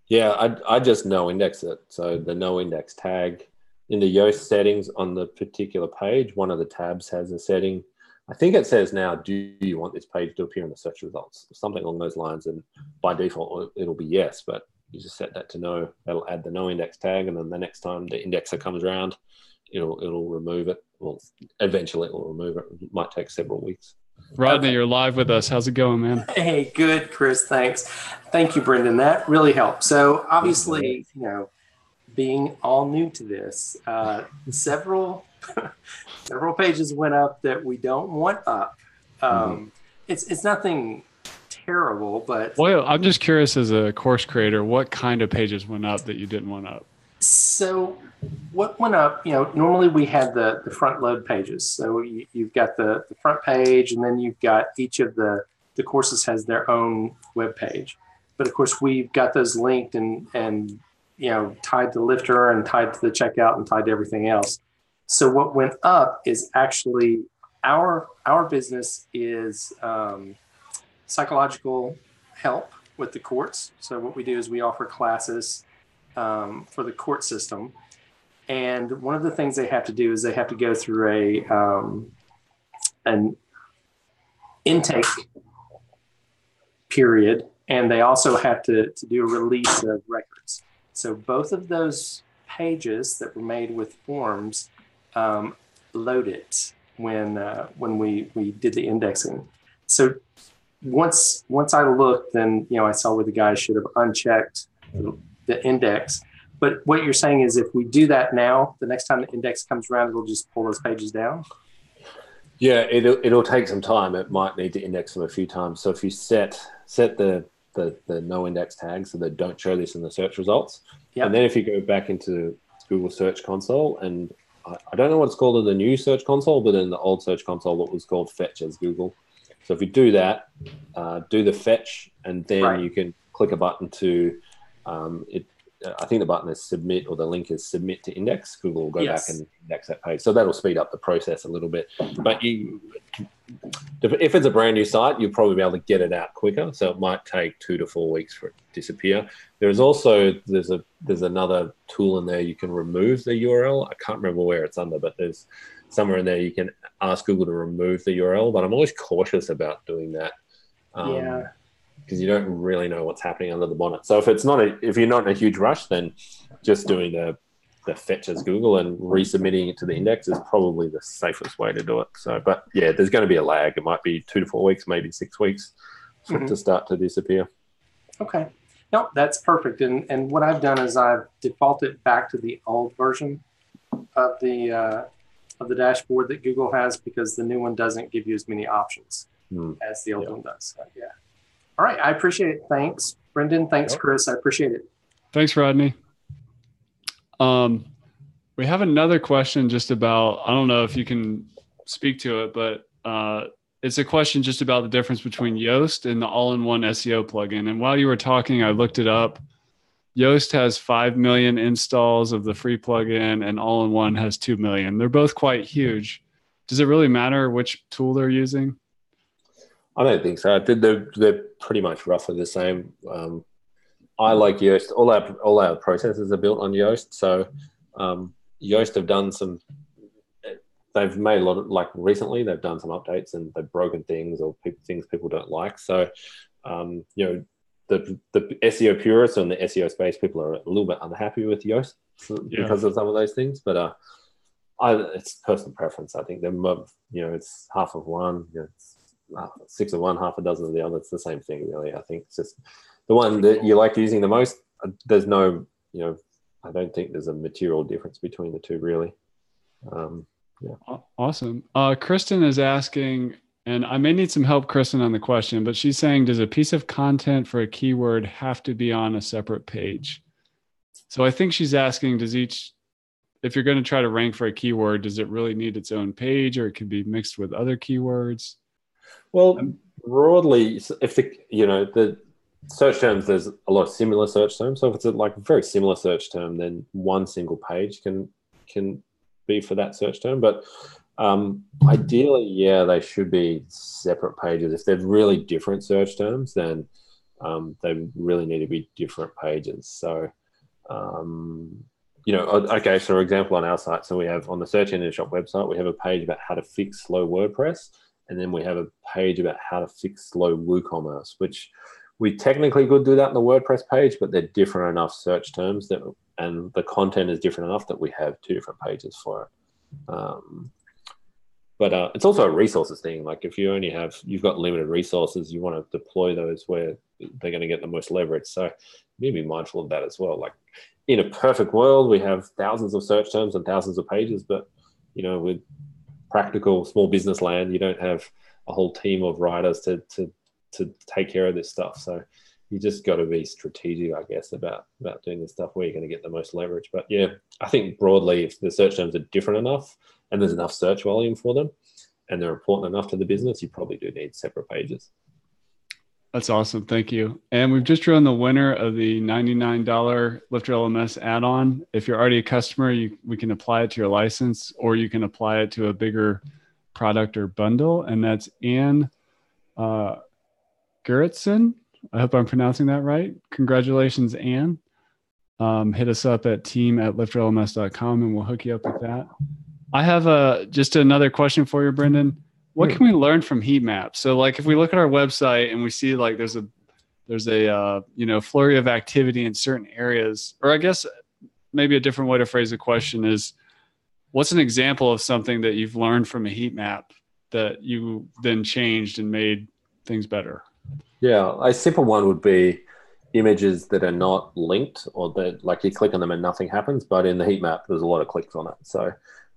Speaker 1: Yeah, I just no index it. So the no index tag in the Yoast settings on the particular page, one of the tabs has a setting. I think it says now, do you want this page to appear in the search results? Something along those lines. And by default, it'll be yes, but you just set that to no. That'll add the no index tag. And then the next time the indexer comes around, it'll remove it. Well, eventually it will remove it. It might take several weeks.
Speaker 2: Rodney, you're live with us. How's it going, man?
Speaker 3: Hey, good, Chris. Thanks. Thank you, Brendan. That really helped. So obviously, being all new to this, several pages went up that we don't want up. It's nothing terrible, but
Speaker 2: well, I'm just curious, as a course creator, what kind of pages went up that you didn't want up?
Speaker 3: So what went up, normally we had the front load pages. So you've got the front page, and then you've got each of the courses has their own web page. But of course, we've got those linked and tied to Lifter and tied to the checkout and tied to everything else. So what went up is actually our business is psychological help with the courts. So what we do is we offer classes for the court system. And one of the things they have to do is they have to go through an intake period, and they also have to do a release of records. So both of those pages that were made with forms loaded when we did the indexing. So once I looked, then I saw where the guys should have unchecked the index. But what you're saying is, if we do that now, the next time the index comes around, it'll just pull those pages down?
Speaker 1: Yeah, it'll take some time. It might need to index them a few times. So if you set the no index tag so they don't show this in the search results, and then if you go back into Google Search Console, and I don't know what it's called in the new Search Console, but in the old Search Console, it was called Fetch as Google. So if you do that, do the fetch, and then you can click a button to I think the button is submit, or the link is submit to index. Google will go back and index that page. So that'll speed up the process a little bit. But if it's a brand new site, you'll probably be able to get it out quicker. So it might take 2 to 4 weeks for it to disappear. There's another tool in there. You can remove the URL. I can't remember where it's under, but there's somewhere in there you can ask Google to remove the URL. But I'm always cautious about doing that. Because you don't really know what's happening under the bonnet. So if you're not in a huge rush, then just doing the the fetch as Google and resubmitting it to the index is probably the safest way to do it. So, but yeah, there's going to be a lag. It might be 2 to 4 weeks, maybe 6 weeks for it to start to disappear.
Speaker 3: Okay. No, that's perfect. And what I've done is I've defaulted back to the old version of the dashboard that Google has, because the new one doesn't give you as many options as the old one does. So, yeah. All right. I appreciate it. Thanks, Brendan. Thanks, Chris. I appreciate it.
Speaker 2: Thanks, Rodney. We have another question just about, I don't know if you can speak to it, but it's a question just about the difference between Yoast and the all-in-one SEO plugin. And while you were talking, I looked it up. Yoast has 5 million installs of the free plugin, and all-in-one has 2 million. They're both quite huge. Does it really matter which tool they're using?
Speaker 1: I don't think so. They're pretty much roughly the same. I like Yoast. All our processes are built on Yoast. So Yoast have done some. They've made a lot of, like recently, they've done some updates and they've broken things or things people don't like. So you know, the SEO purists and the SEO space people are a little bit unhappy with Yoast because of some of those things. But it's personal preference. I think they're, you know, it's half of one. You know, it's 6 of one, half a dozen of the other. It's the same thing, really. I think it's just the one that you like using the most. There's no, you know, I don't think there's a material difference between the two, really. Yeah.
Speaker 2: Awesome. Kristen is asking, and I may need some help, Kristen, on the question, but she's saying, does a piece of content for a keyword have to be on a separate page? So I think she's asking, if you're going to try to rank for a keyword, does it really need its own page, or it could be mixed with other keywords?
Speaker 1: Well, broadly, if the search terms, there's a lot of similar search terms. So if it's a very similar search term, then one single page can be for that search term. But ideally, yeah, they should be separate pages. If they're really different search terms, then they really need to be different pages. So, you know, okay, so for example, on our site, so we have on the Search Engine Shop website, we have a page about how to fix slow WordPress. And then we have a page about how to fix slow WooCommerce, which we technically could do that on the WordPress page, but they're different enough search terms and the content is different enough that we have 2 different pages for it. But it's also a resources thing. Like if you've got limited resources, you want to deploy those where they're going to get the most leverage. So you need to be mindful of that as well. Like in a perfect world, we have thousands of search terms and thousands of pages, but you know, with practical small business land, you don't have a whole team of writers to take care of this stuff. So you just got to be strategic, I guess, about doing this stuff where you're going to get the most leverage. But yeah, I think broadly, if the search terms are different enough and there's enough search volume for them and they're important enough to the business, you probably do need separate pages.
Speaker 2: That's awesome. Thank you. And we've just drawn the winner of the $99 Lifter LMS add-on. If you're already a customer, we can apply it to your license, or you can apply it to a bigger product or bundle. And that's Ann Gerritsen. I hope I'm pronouncing that right. Congratulations, Ann. Hit us up at team@lifterlms.com and we'll hook you up with that. I have just another question for you, Brendan. What can we learn from heat maps? So like if we look at our website and we see like there's a you know, flurry of activity in certain areas, or I guess maybe a different way to phrase the question is, what's an example of something that you've learned from a heat map that you then changed and made things better?
Speaker 1: Yeah, a simple one would be images that are not linked, or that like you click on them and nothing happens, but in the heat map, there's a lot of clicks on it. So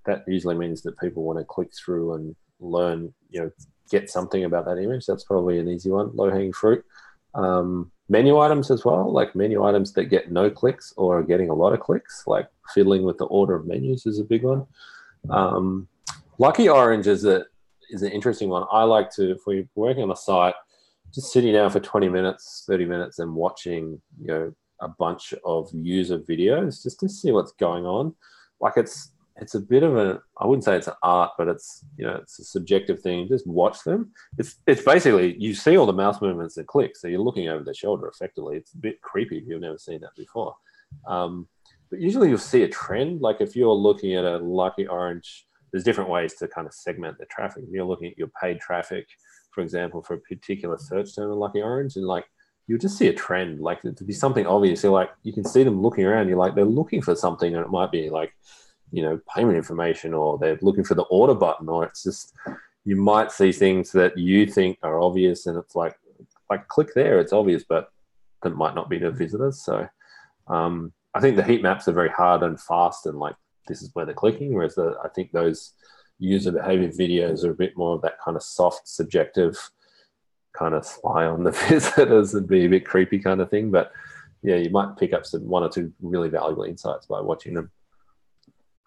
Speaker 1: that usually means that people want to click through and learn, you know, get something about that image. That's probably an easy one, low-hanging fruit. Menu items as well, like menu items that get no clicks or are getting a lot of clicks, like fiddling with the order of menus is a big one. Lucky Orange is an interesting one. I like to, if we're working on a site, just sitting down for 20 minutes, 30 minutes and watching, you know, a bunch of user videos just to see what's going on. Like it's a bit of I wouldn't say it's an art, but it's, you know, it's a subjective thing. Just watch them. It's basically, you see all the mouse movements and clicks, so you're looking over their shoulder effectively. It's a bit creepy if you've never seen that before. But usually you'll see a trend. Like if you're looking at a Lucky Orange, there's different ways to kind of segment the traffic. If you're looking at your paid traffic, for example, for a particular search term in Lucky Orange, and like you'll just see a trend, like to be something obvious. You're like, you can see them looking around. You're like, they're looking for something, and it might be like, payment information, or they're looking for the order button, or it's just, you might see things that you think are obvious, and it's like click there, it's obvious, but that might not be to visitors. So I think the heat maps are very hard and fast, and like, this is where they're clicking, whereas I think those user behavior videos are a bit more of that kind of soft, subjective kind of spy on the visitors and be a bit creepy kind of thing. But yeah, you might pick up one or two really valuable insights by watching them.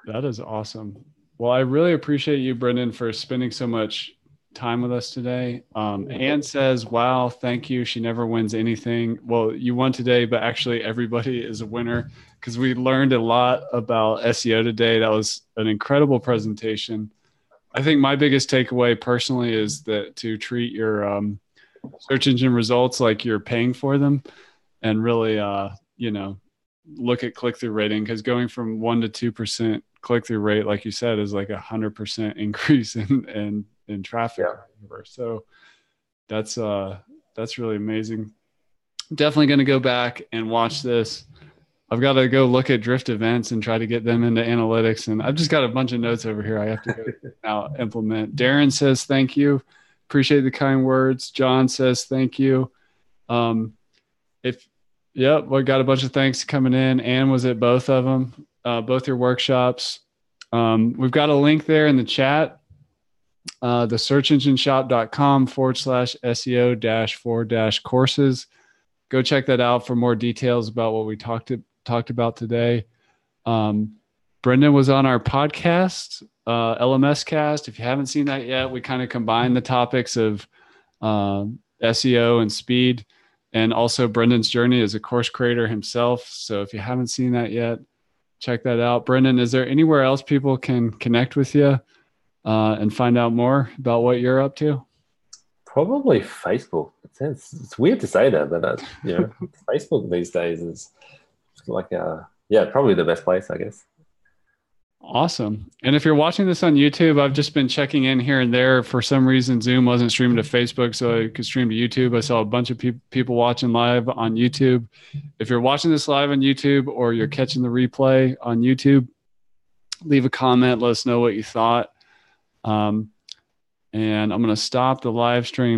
Speaker 2: That is awesome. Well, I really appreciate you, Brendan, for spending so much time with us today. Anne says, wow, thank you. She never wins anything. Well, you won today, but actually everybody is a winner, because we learned a lot about SEO today. That was an incredible presentation. I think my biggest takeaway personally is that to treat your search engine results like you're paying for them, and really, look at click-through rating, because going from 1% to 2% click-through rate, like you said, is like 100% increase in traffic. Yeah. So that's really amazing. Definitely going to go back and watch this. I've got to go look at Drift events and try to get them into analytics. And I've just got a bunch of notes over here I have to go now implement. Darren says, thank you. Appreciate the kind words. John says, thank you. We got a bunch of thanks coming in. Anne was at both of them, both your workshops. We've got a link there in the chat, the searchengineshop.com/SEO-4-courses. Go check that out for more details about what we talked about today. Brendan was on our podcast, LMS Cast. If you haven't seen that yet, we kind of combine the topics of SEO and speed, and also Brendan's journey as a course creator himself. So if you haven't seen that yet, check that out. Brendan, is there anywhere else people can connect with you and find out more about what you're up to?
Speaker 1: Probably Facebook. It's weird to say that, but Facebook these days is like probably the best place, I guess.
Speaker 2: Awesome. And if you're watching this on YouTube, I've just been checking in here and there. For some reason, Zoom wasn't streaming to Facebook, so I could stream to YouTube. I saw a bunch of people watching live on YouTube. If you're watching this live on YouTube, or you're catching the replay on YouTube, leave a comment. Let us know what you thought. And I'm going to stop the live stream.